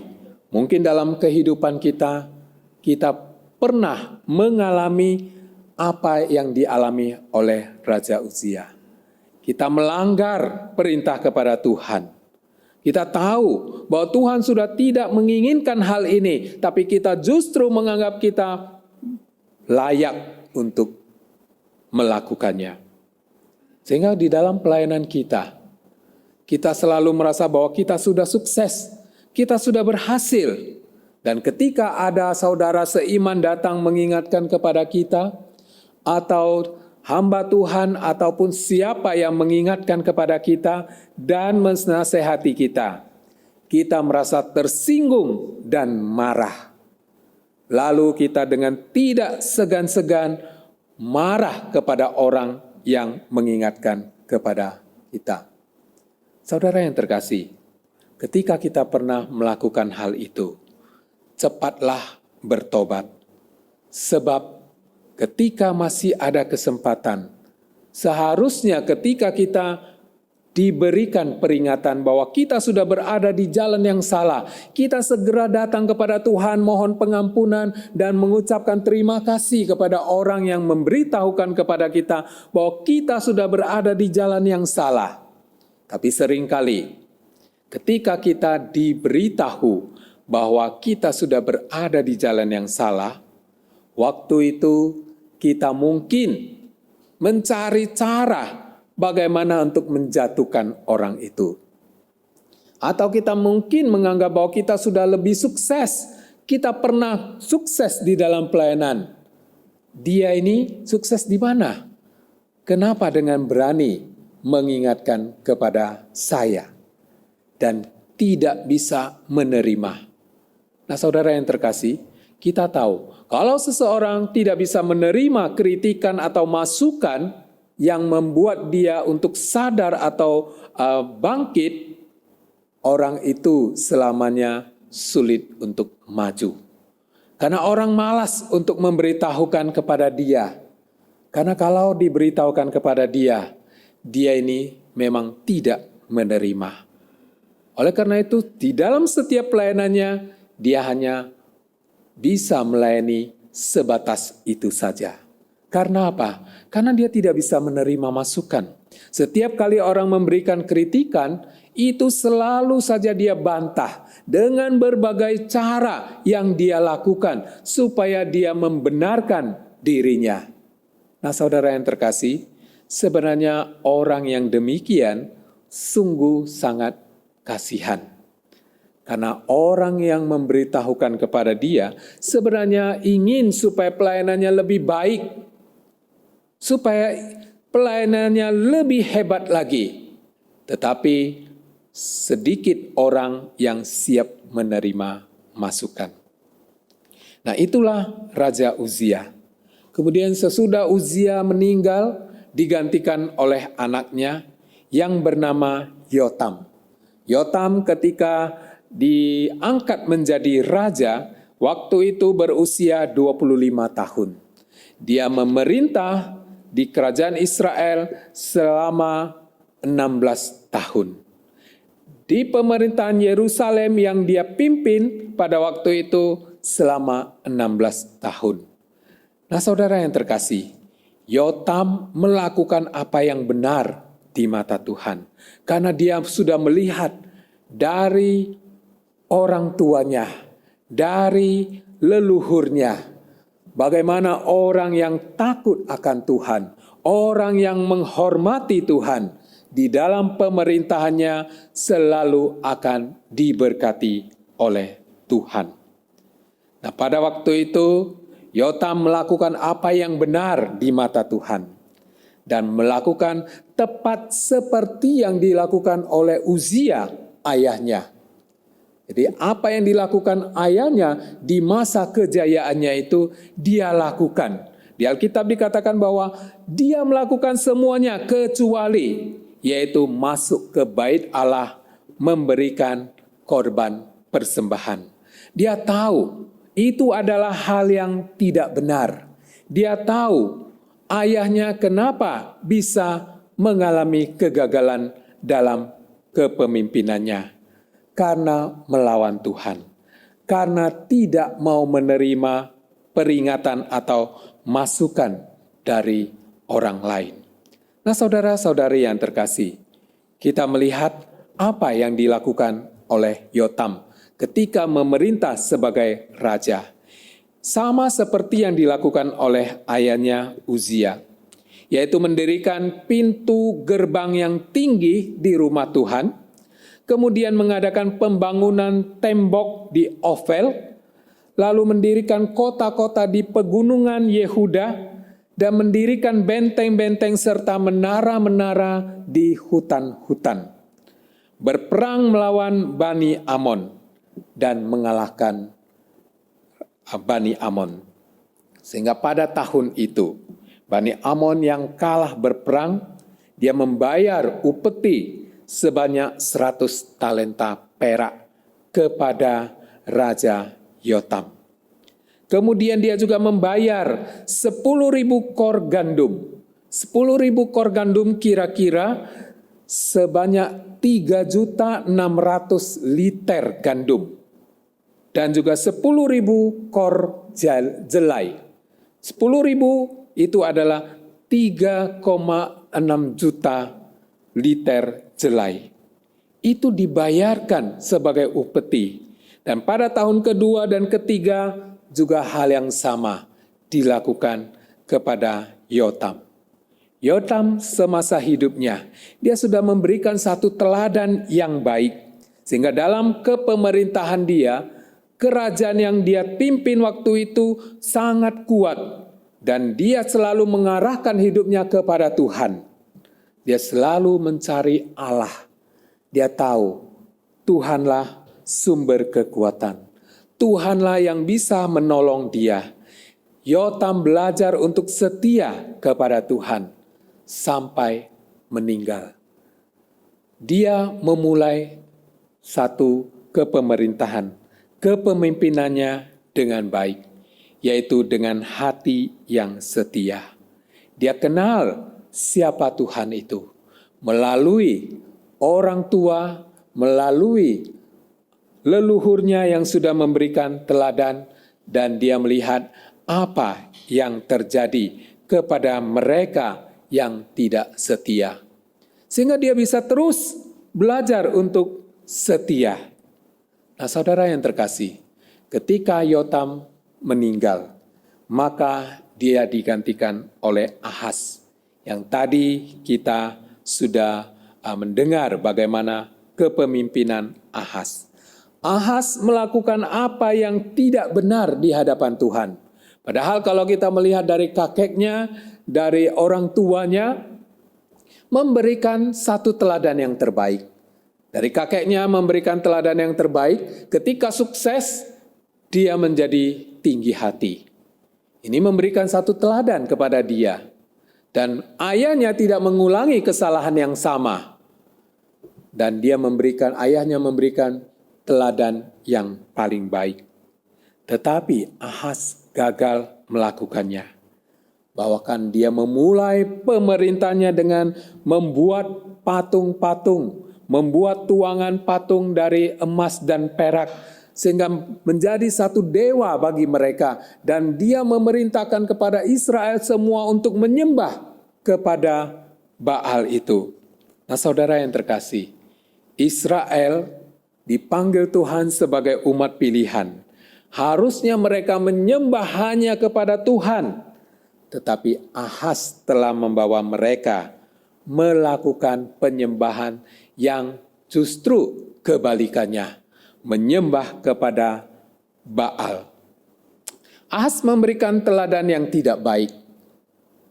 mungkin dalam kehidupan kita pernah mengalami apa yang dialami oleh Raja Uzia. Kita melanggar perintah kepada Tuhan. Kita tahu bahwa Tuhan sudah tidak menginginkan hal ini, tapi kita justru menganggap kita layak untuk melakukannya. Sehingga di dalam pelayanan kita selalu merasa bahwa kita sudah sukses, kita sudah berhasil. Dan ketika ada saudara seiman datang mengingatkan kepada kita, atau hamba Tuhan ataupun siapa yang mengingatkan kepada kita dan menasehati kita, kita merasa tersinggung dan marah. Lalu kita dengan tidak segan-segan marah kepada orang yang mengingatkan kepada kita. Saudara yang terkasih, ketika kita pernah melakukan hal itu, cepatlah bertobat. Sebab ketika masih ada kesempatan, seharusnya ketika kita diberikan peringatan bahwa kita sudah berada di jalan yang salah, kita segera datang kepada Tuhan, mohon pengampunan dan mengucapkan terima kasih kepada orang yang memberitahukan kepada kita bahwa kita sudah berada di jalan yang salah. Tapi seringkali ketika kita diberitahu bahwa kita sudah berada di jalan yang salah, waktu itu kita mungkin mencari cara bagaimana untuk menjatuhkan orang itu. Atau kita mungkin menganggap bahwa kita sudah lebih sukses. Kita pernah sukses di dalam pelayanan. Dia ini sukses di mana? Kenapa dengan berani mengingatkan kepada saya? Dan tidak bisa menerima. Nah, saudara yang terkasih, kita tahu kalau seseorang tidak bisa menerima kritikan atau masukan yang membuat dia untuk sadar atau bangkit, orang itu selamanya sulit untuk maju. Karena orang malas untuk memberitahukan kepada dia. Karena kalau diberitahukan kepada dia, dia ini memang tidak menerima. Oleh karena itu, di dalam setiap pelayanannya, dia hanya bisa melayani sebatas itu saja. Karena apa? Karena dia tidak bisa menerima masukan. Setiap kali orang memberikan kritikan, itu selalu saja dia bantah dengan berbagai cara yang dia lakukan supaya dia membenarkan dirinya. Nah, saudara yang terkasih, sebenarnya orang yang demikian sungguh sangat kasihan. Karena orang yang memberitahukan kepada dia sebenarnya ingin supaya pelayanannya lebih baik, supaya pelayanannya lebih hebat lagi. Tetapi sedikit orang yang siap menerima masukan. Nah, itulah Raja Uzia. Kemudian sesudah Uzia meninggal, digantikan oleh anaknya yang bernama Yotam. Yotam ketika diangkat menjadi raja, waktu itu berusia 25 tahun. Dia memerintah di kerajaan Israel selama 16 tahun. Di pemerintahan Yerusalem yang dia pimpin pada waktu itu selama 16 tahun. Nah, saudara yang terkasih, Yotam melakukan apa yang benar di mata Tuhan. Karena dia sudah melihat dari orang tuanya, dari leluhurnya, bagaimana orang yang takut akan Tuhan, orang yang menghormati Tuhan, di dalam pemerintahannya selalu akan diberkati oleh Tuhan. Nah, pada waktu itu, Yotam melakukan apa yang benar di mata Tuhan. Dan melakukan tepat seperti yang dilakukan oleh Uzia, ayahnya. Jadi apa yang dilakukan ayahnya di masa kejayaannya itu dia lakukan. Di Alkitab dikatakan bahwa dia melakukan semuanya kecuali yaitu masuk ke bait Allah memberikan korban persembahan. Dia tahu itu adalah hal yang tidak benar. Dia tahu ayahnya kenapa bisa mengalami kegagalan dalam kepemimpinannya. Karena melawan Tuhan. Karena tidak mau menerima peringatan atau masukan dari orang lain. Nah, saudara-saudari yang terkasih, kita melihat apa yang dilakukan oleh Yotam ketika memerintah sebagai raja. Sama seperti yang dilakukan oleh ayahnya Uzia, yaitu mendirikan pintu gerbang yang tinggi di rumah Tuhan, kemudian mengadakan pembangunan tembok di Ofel, lalu mendirikan kota-kota di pegunungan Yehuda, dan mendirikan benteng-benteng serta menara-menara di hutan-hutan. Berperang melawan Bani Amon dan mengalahkan Bani Amon. Sehingga pada tahun itu, Bani Amon yang kalah berperang, dia membayar upeti sebanyak 100 talenta perak kepada Raja Yotam. Kemudian dia juga membayar 10.000 kor gandum. 10.000 kor gandum kira-kira sebanyak 3.600.000 liter gandum. Dan juga 10.000 kor jelai. 10.000 itu adalah 3,6 juta liter jelai. Itu dibayarkan sebagai upeti. Dan pada tahun kedua dan ketiga juga hal yang sama dilakukan kepada Yotam. Yotam semasa hidupnya, dia sudah memberikan satu teladan yang baik. Sehingga dalam kepemerintahan dia, kerajaan yang dia pimpin waktu itu sangat kuat. Dan dia selalu mengarahkan hidupnya kepada Tuhan. Dia selalu mencari Allah. Dia tahu Tuhanlah sumber kekuatan. Tuhanlah yang bisa menolong dia. Yotam belajar untuk setia kepada Tuhan sampai meninggal. Dia memulai satu kepemerintahan, kepemimpinannya dengan baik, yaitu dengan hati yang setia. Dia kenal siapa Tuhan itu melalui orang tua, melalui leluhurnya yang sudah memberikan teladan, dan dia melihat apa yang terjadi kepada mereka yang tidak setia. Sehingga dia bisa terus belajar untuk setia. Nah, saudara yang terkasih, ketika Yotam meninggal, maka dia digantikan oleh Ahaz. Yang tadi kita sudah mendengar bagaimana kepemimpinan Ahaz. Ahaz melakukan apa yang tidak benar di hadapan Tuhan. Padahal kalau kita melihat dari kakeknya, dari orang tuanya, memberikan satu teladan yang terbaik. Dari kakeknya memberikan teladan yang terbaik, ketika sukses, dia menjadi tinggi hati. Ini memberikan satu teladan kepada dia. Dan ayahnya tidak mengulangi kesalahan yang sama. Dan ayahnya memberikan teladan yang paling baik. Tetapi Ahaz gagal melakukannya. Bahkan dia memulai pemerintahnya dengan membuat patung-patung, membuat tuangan patung dari emas dan perak, sehingga menjadi satu dewa bagi mereka. Dan dia memerintahkan kepada Israel semua untuk menyembah kepada Baal itu. Nah, saudara yang terkasih, Israel dipanggil Tuhan sebagai umat pilihan. Harusnya mereka menyembah hanya kepada Tuhan. Tetapi Ahaz telah membawa mereka melakukan penyembahan yang justru kebalikannya. Menyembah kepada Baal. Ahaz memberikan teladan yang tidak baik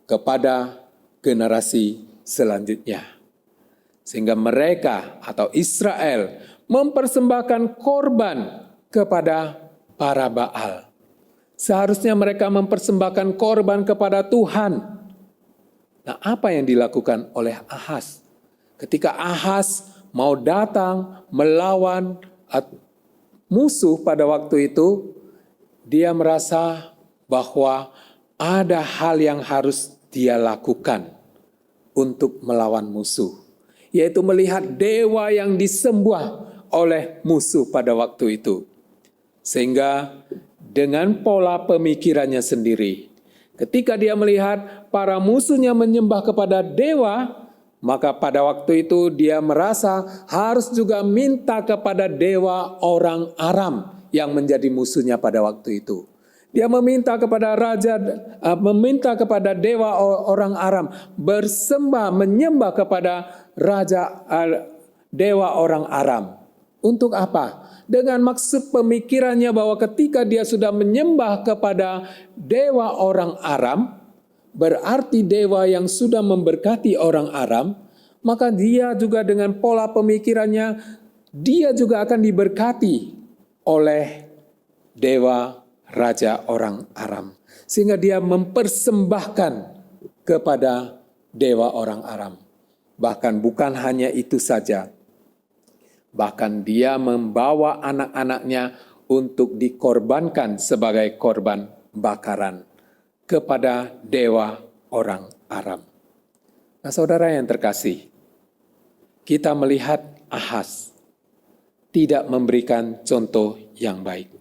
kepada generasi selanjutnya. Sehingga mereka atau Israel mempersembahkan korban kepada para Baal. Seharusnya mereka mempersembahkan korban kepada Tuhan. Nah, apa yang dilakukan oleh Ahaz? Ketika Ahaz mau datang melawan musuh pada waktu itu, dia merasa bahwa ada hal yang harus dia lakukan untuk melawan musuh, yaitu melihat dewa yang disembah oleh musuh pada waktu itu. Sehingga dengan pola pemikirannya sendiri, ketika dia melihat para musuhnya menyembah kepada dewa, maka pada waktu itu dia merasa harus juga minta kepada dewa orang Aram yang menjadi musuhnya pada waktu itu. Dia meminta kepada dewa orang Aram bersembah, menyembah kepada dewa orang Aram. Untuk apa? Dengan maksud pemikirannya bahwa ketika dia sudah menyembah kepada dewa orang Aram, berarti dewa yang sudah memberkati orang Aram, maka dia juga dengan pola pemikirannya, dia juga akan diberkati oleh dewa raja orang Aram. Sehingga dia mempersembahkan kepada dewa orang Aram. Bahkan bukan hanya itu saja. Bahkan dia membawa anak-anaknya untuk dikorbankan sebagai korban bakaran kepada dewa orang Aram. Nah, saudara yang terkasih, kita melihat Ahaz tidak memberikan contoh yang baik.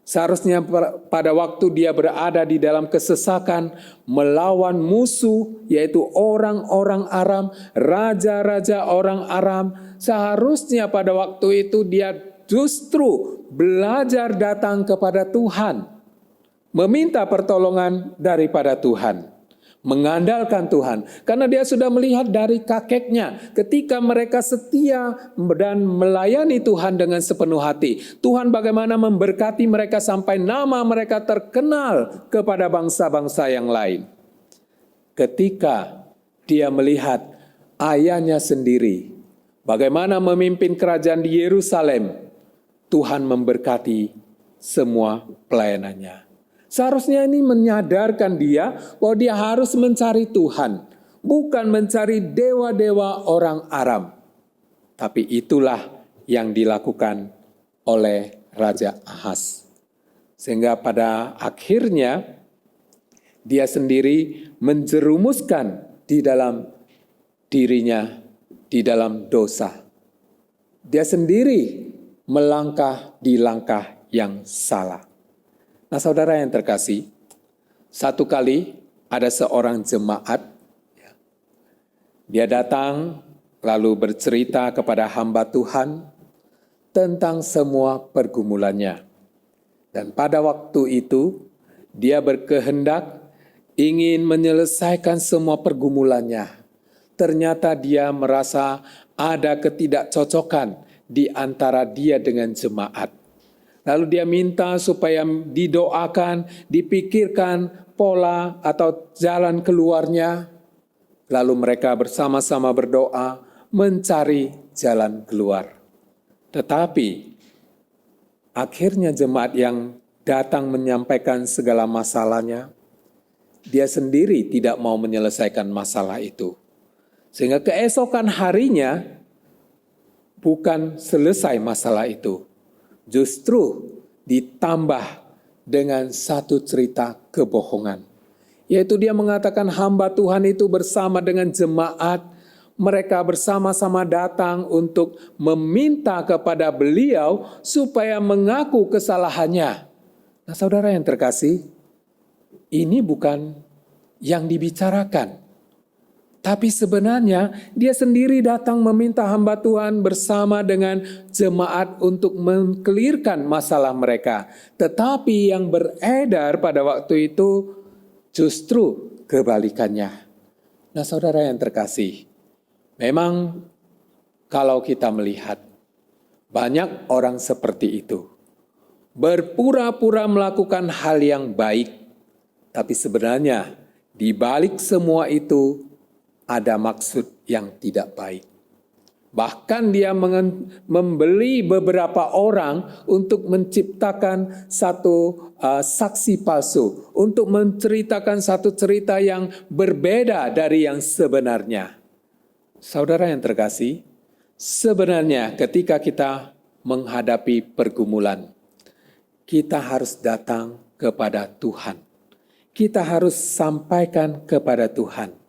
Seharusnya pada waktu dia berada di dalam kesesakan melawan musuh, yaitu orang-orang Aram, raja-raja orang Aram, seharusnya pada waktu itu dia justru belajar datang kepada Tuhan, meminta pertolongan daripada Tuhan, mengandalkan Tuhan. Karena dia sudah melihat dari kakeknya, ketika mereka setia dan melayani Tuhan dengan sepenuh hati, Tuhan bagaimana memberkati mereka sampai nama mereka terkenal kepada bangsa-bangsa yang lain. Ketika dia melihat ayahnya sendiri, bagaimana memimpin kerajaan di Yerusalem, Tuhan memberkati semua pelayanannya. Seharusnya ini menyadarkan dia bahwa dia harus mencari Tuhan, bukan mencari dewa-dewa orang Aram. Tapi itulah yang dilakukan oleh Raja Ahaz. Sehingga pada akhirnya dia sendiri menjerumuskan di dalam dirinya, di dalam dosa. Dia sendiri melangkah di langkah yang salah. Nah, saudara yang terkasih, satu kali ada seorang jemaat, dia datang lalu bercerita kepada hamba Tuhan tentang semua pergumulannya. Dan pada waktu itu, dia berkehendak ingin menyelesaikan semua pergumulannya. Ternyata dia merasa ada ketidakcocokan di antara dia dengan jemaat. Lalu dia minta supaya didoakan, dipikirkan pola atau jalan keluarnya. Lalu mereka bersama-sama berdoa mencari jalan keluar. Tetapi akhirnya jemaat yang datang menyampaikan segala masalahnya, dia sendiri tidak mau menyelesaikan masalah itu. Sehingga keesokan harinya bukan selesai masalah itu. Justru ditambah dengan satu cerita kebohongan. Yaitu dia mengatakan hamba Tuhan itu bersama dengan jemaat, mereka bersama-sama datang untuk meminta kepada beliau supaya mengaku kesalahannya. Nah, saudara yang terkasih, ini bukan yang dibicarakan. Tapi sebenarnya dia sendiri datang meminta hamba Tuhan bersama dengan jemaat untuk mengkelirkan masalah mereka. Tetapi yang beredar pada waktu itu justru kebalikannya. Nah, saudara yang terkasih, memang kalau kita melihat banyak orang seperti itu, berpura-pura melakukan hal yang baik, tapi sebenarnya di balik semua itu ada maksud yang tidak baik. Bahkan dia membeli beberapa orang untuk menciptakan satu saksi palsu, untuk menceritakan satu cerita yang berbeda dari yang sebenarnya. Saudara yang terkasih, sebenarnya ketika kita menghadapi pergumulan, kita harus datang kepada Tuhan. Kita harus sampaikan kepada Tuhan.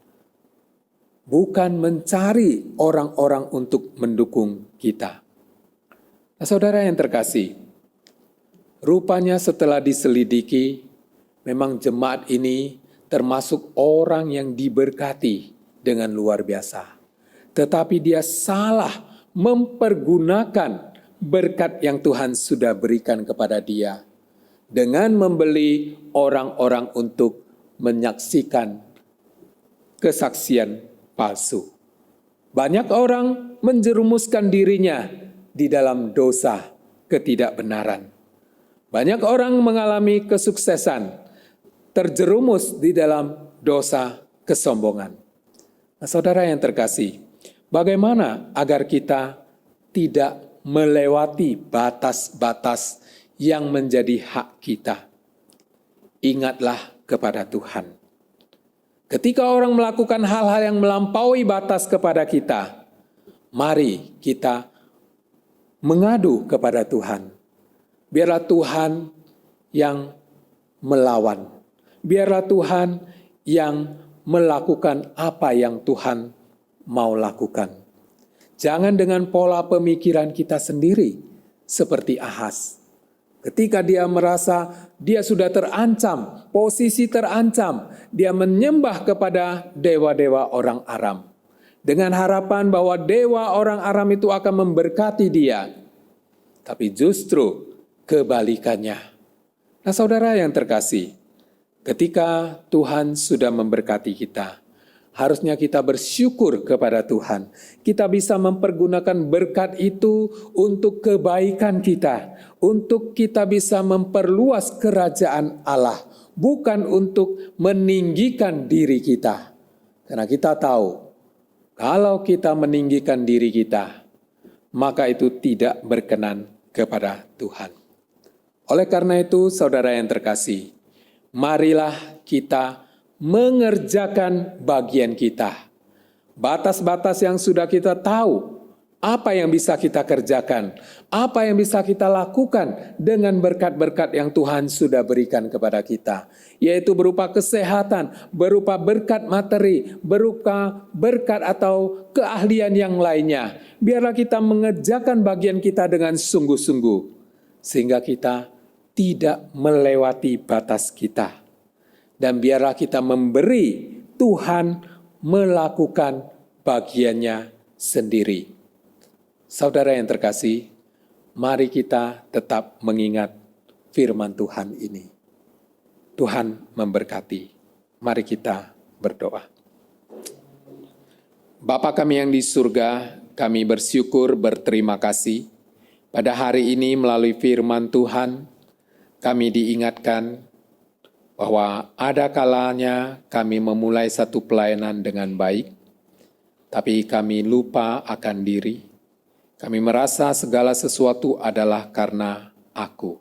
Bukan mencari orang-orang untuk mendukung kita. Nah, saudara yang terkasih, rupanya setelah diselidiki, memang jemaat ini termasuk orang yang diberkati dengan luar biasa. Tetapi dia salah mempergunakan berkat yang Tuhan sudah berikan kepada dia dengan membeli orang-orang untuk menyaksikan kesaksian palsu. Banyak orang menjerumuskan dirinya di dalam dosa ketidakbenaran. Banyak orang mengalami kesuksesan, terjerumus di dalam dosa kesombongan. Nah, saudara yang terkasih, bagaimana agar kita tidak melewati batas-batas yang menjadi hak kita? Ingatlah kepada Tuhan. Ketika orang melakukan hal-hal yang melampaui batas kepada kita, mari kita mengadu kepada Tuhan. Biarlah Tuhan yang melawan. Biarlah Tuhan yang melakukan apa yang Tuhan mau lakukan. Jangan dengan pola pemikiran kita sendiri seperti Ahaz. Ketika dia merasa dia sudah terancam, posisi terancam, dia menyembah kepada dewa-dewa orang Aram. Dengan harapan bahwa dewa orang Aram itu akan memberkati dia. Tapi justru kebalikannya. Nah saudara yang terkasih, ketika Tuhan sudah memberkati kita, harusnya kita bersyukur kepada Tuhan. Kita bisa mempergunakan berkat itu untuk kebaikan kita. Untuk kita bisa memperluas kerajaan Allah. Bukan untuk meninggikan diri kita. Karena kita tahu, kalau kita meninggikan diri kita, maka itu tidak berkenan kepada Tuhan. Oleh karena itu, saudara yang terkasih, marilah kita mengerjakan bagian kita. Batas-batas yang sudah kita tahu, apa yang bisa kita kerjakan, apa yang bisa kita lakukan dengan berkat-berkat yang Tuhan sudah berikan kepada kita. Yaitu berupa kesehatan, berupa berkat materi, berupa berkat atau keahlian yang lainnya. Biarlah kita mengerjakan bagian kita dengan sungguh-sungguh, sehingga kita tidak melewati batas kita. Dan biarlah kita memberi Tuhan melakukan bagiannya sendiri. Saudara yang terkasih, mari kita tetap mengingat firman Tuhan ini. Tuhan memberkati. Mari kita berdoa. Bapa kami yang di surga, kami bersyukur berterima kasih. Pada hari ini melalui firman Tuhan, kami diingatkan bahwa ada kalanya kami memulai satu pelayanan dengan baik, tapi kami lupa akan diri. Kami merasa segala sesuatu adalah karena aku.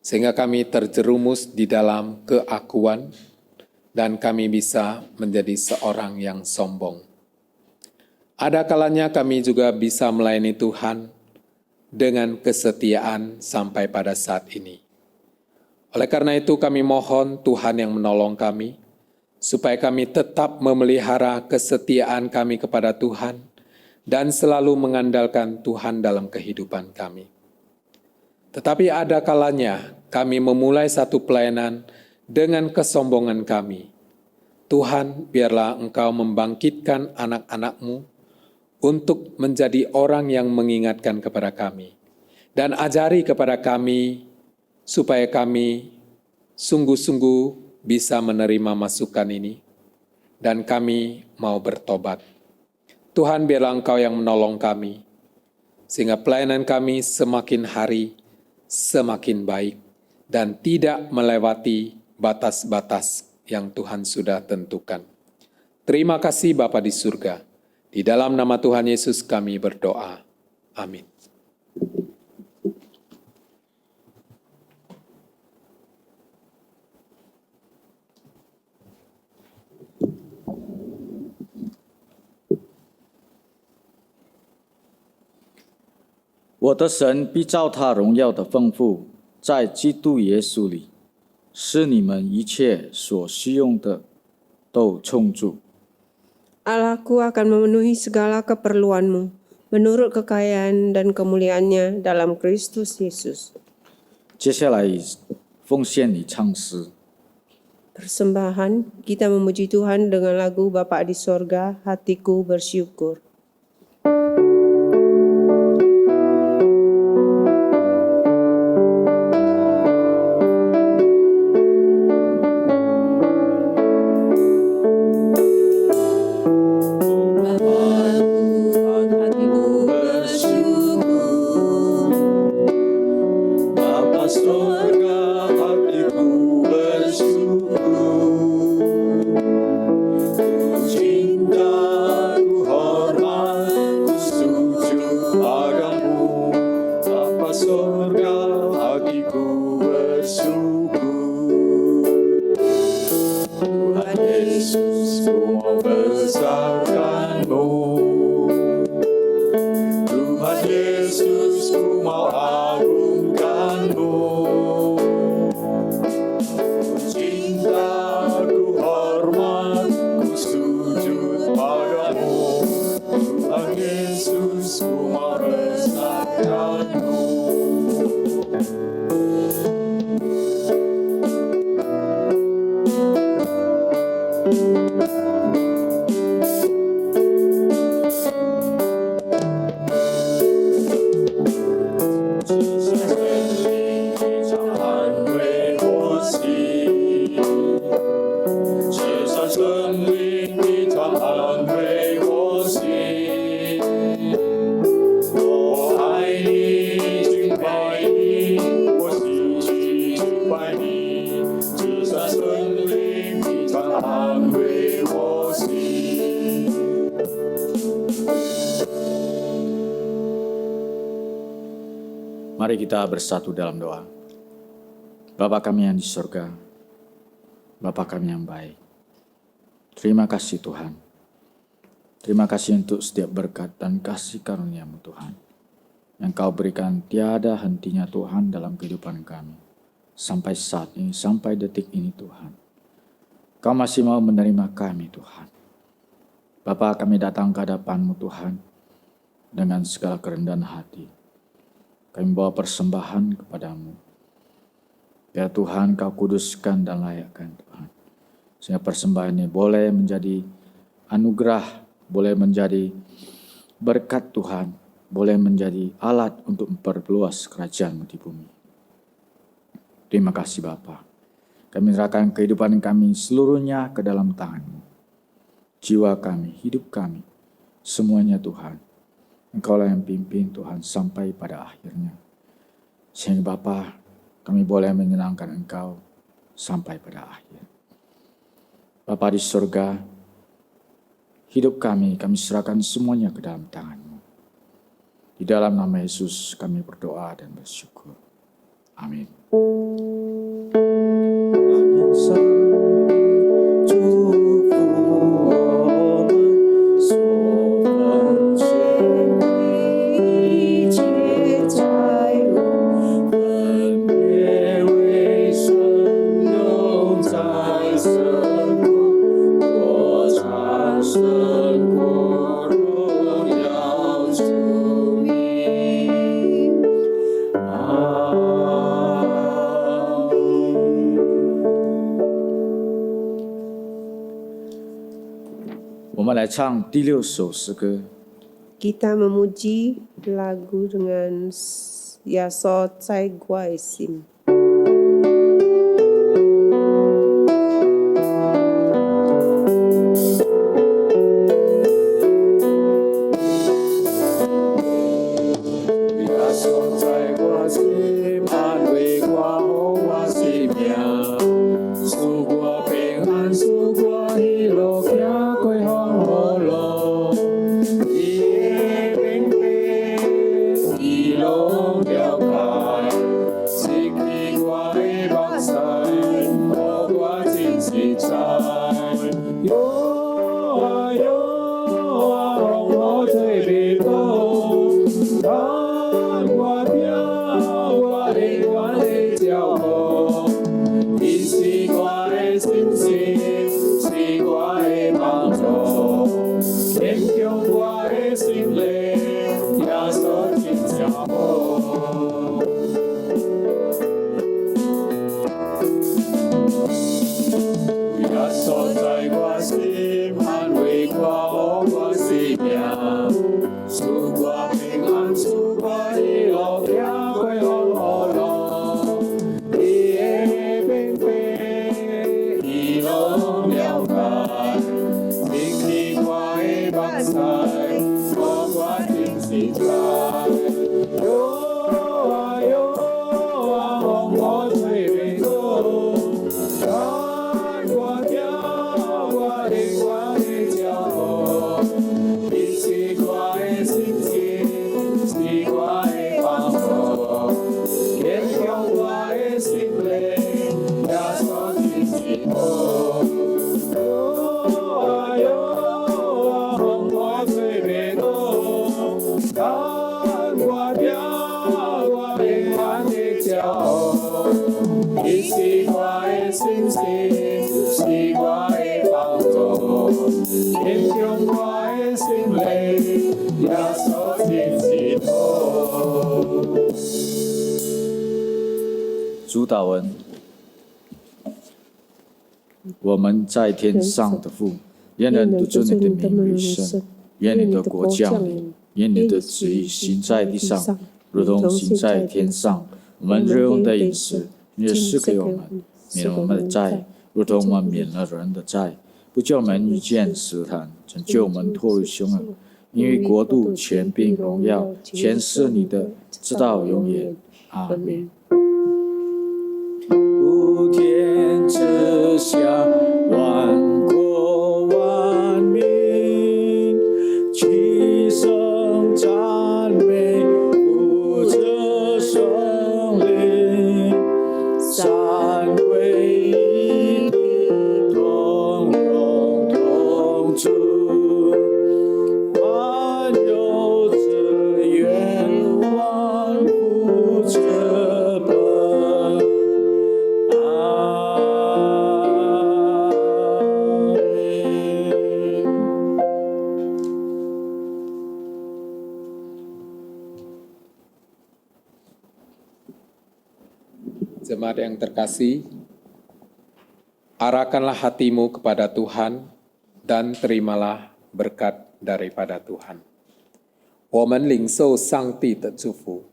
Sehingga kami terjerumus di dalam keakuan dan kami bisa menjadi seorang yang sombong. Ada kalanya kami juga bisa melayani Tuhan dengan kesetiaan sampai pada saat ini. Oleh karena itu kami mohon Tuhan yang menolong kami, supaya kami tetap memelihara kesetiaan kami kepada Tuhan, dan selalu mengandalkan Tuhan dalam kehidupan kami. Tetapi ada kalanya kami memulai satu pelayanan dengan kesombongan kami. Tuhan, biarlah Engkau membangkitkan anak-anak-Mu untuk menjadi orang yang mengingatkan kepada kami. Dan ajari kepada kami, supaya kami sungguh-sungguh bisa menerima masukan ini, dan kami mau bertobat. Tuhan, biarlah Engkau yang menolong kami, sehingga pelayanan kami semakin hari semakin baik, dan tidak melewati batas-batas yang Tuhan sudah tentukan. Terima kasih Bapa di surga. Di dalam nama Tuhan Yesus kami berdoa. Amin.我的神必照他荣耀的丰富，在基督耶稣里，使你们一切所需用的都充足。 Allahku akan memenuhi segala keperluanmu menurut kekayaan dan kemuliaannya dalam Kristus Yesus. 接下来奉献你唱诗。 Persembahan, kita memuji Tuhan dengan lagu Bapa di sorga, hatiku bersyukur. Tuhan Yesus Mari kita bersatu dalam doa. Bapa kami yang di surga, Bapa kami yang baik, terima kasih Tuhan. Terima kasih untuk setiap berkat dan kasih karunia-Mu Tuhan, yang Kau berikan tiada hentinya Tuhan dalam kehidupan kami. Sampai saat ini, sampai detik ini Tuhan. Kau masih mau menerima kami Tuhan. Bapa, kami datang ke hadapan-Mu Tuhan dengan segala kerendahan hati. Kami bawa persembahan kepadamu. Biar Tuhan Kau kuduskan dan layakkan Tuhan. Sehingga persembahan ini boleh menjadi anugerah, boleh menjadi berkat Tuhan, boleh menjadi alat untuk memperluas kerajaan-Mu di bumi. Terima kasih Bapa. Kami serahkan kehidupan kami seluruhnya ke dalam tangan-Mu. Jiwa kami, hidup kami, semuanya Tuhan. Engkaulah yang pimpin Tuhan sampai pada akhirnya. Sehingga Bapa, kami boleh menyenangkan Engkau sampai pada akhir. Bapa di surga, hidup kami serahkan semuanya ke dalam tangan-Mu. Di dalam nama Yesus kami berdoa dan bersyukur. Amin.唱 第6首诗歌。 Kita memuji lagu dengan Yaso Cai Guai Sim.主祷文：我们在天上的父，愿人都尊你的名为圣，愿你的国降临，愿你的旨意行在地上，如同行在天上。我们日用的饮食，你赐给我们，免我们的债，如同我们免了人的债，不叫我们遇见试探，拯救我们脱离凶恶。因为国度、权柄、荣耀，全是你的，直到永远。阿门。普天之下，万国万民，齐声赞美，不择手。Jemaat yang terkasih, arahkanlah hatimu kepada Tuhan dan terimalah berkat daripada Tuhan. 我们领受上帝的祝福。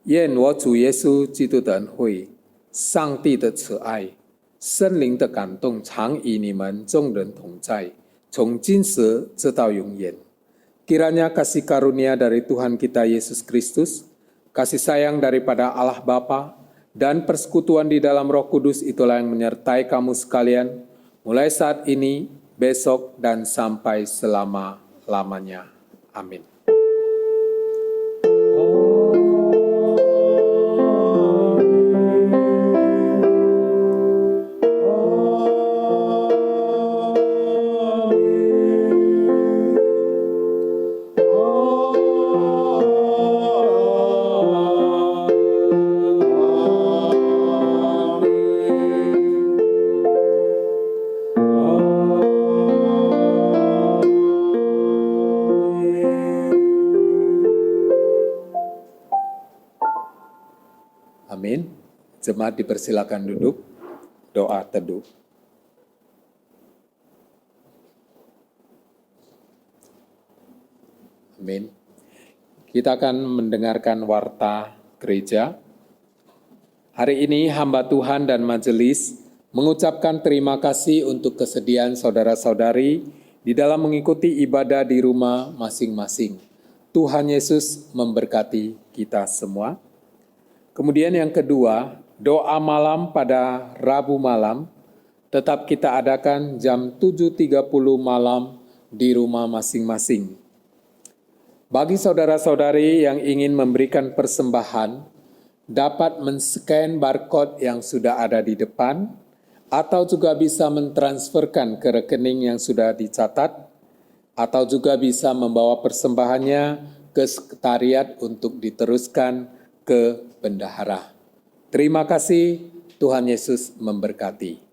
愿我主耶稣基督的恩惠、上帝的慈爱、圣灵的感动常与你们众人同在，从今时直到永远。Kiranya kasih karunia dari Tuhan kita Yesus Kristus, kasih sayang daripada Allah Bapa, dan persekutuan di dalam Roh Kudus itulah yang menyertai kamu sekalian, mulai saat ini, besok, dan sampai selama-lamanya. Amin. Amin. Jemaat dipersilakan duduk, doa teduh. Amin. Kita akan mendengarkan warta gereja. Hari ini hamba Tuhan dan majelis mengucapkan terima kasih untuk kesediaan saudara-saudari di dalam mengikuti ibadah di rumah masing-masing. Tuhan Yesus memberkati kita semua. Kemudian yang kedua, doa malam pada Rabu malam tetap kita adakan jam 7.30 malam di rumah masing-masing. Bagi saudara-saudari yang ingin memberikan persembahan, dapat men-scan barcode yang sudah ada di depan, atau juga bisa mentransferkan ke rekening yang sudah dicatat, atau juga bisa membawa persembahannya ke sekretariat untuk diteruskan ke bendahara. Terima kasih, Tuhan Yesus memberkati.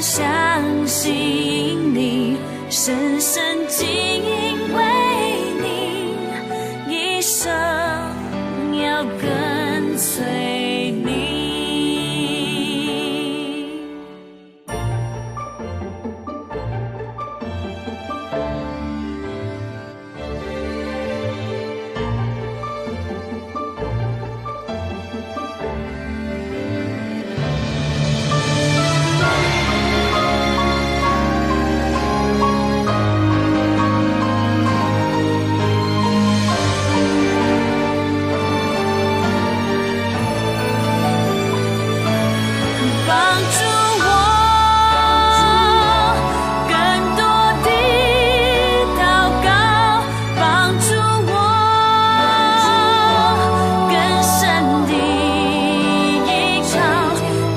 单相信你，深深敬畏你，一生要跟随你。帮助我更多地祷告，帮助我更深地依靠，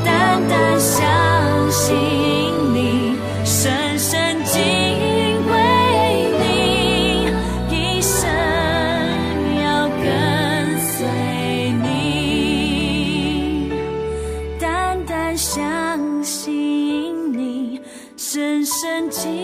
单单相信你，深深敬畏你，一生要跟随你。单单相信你，深深敬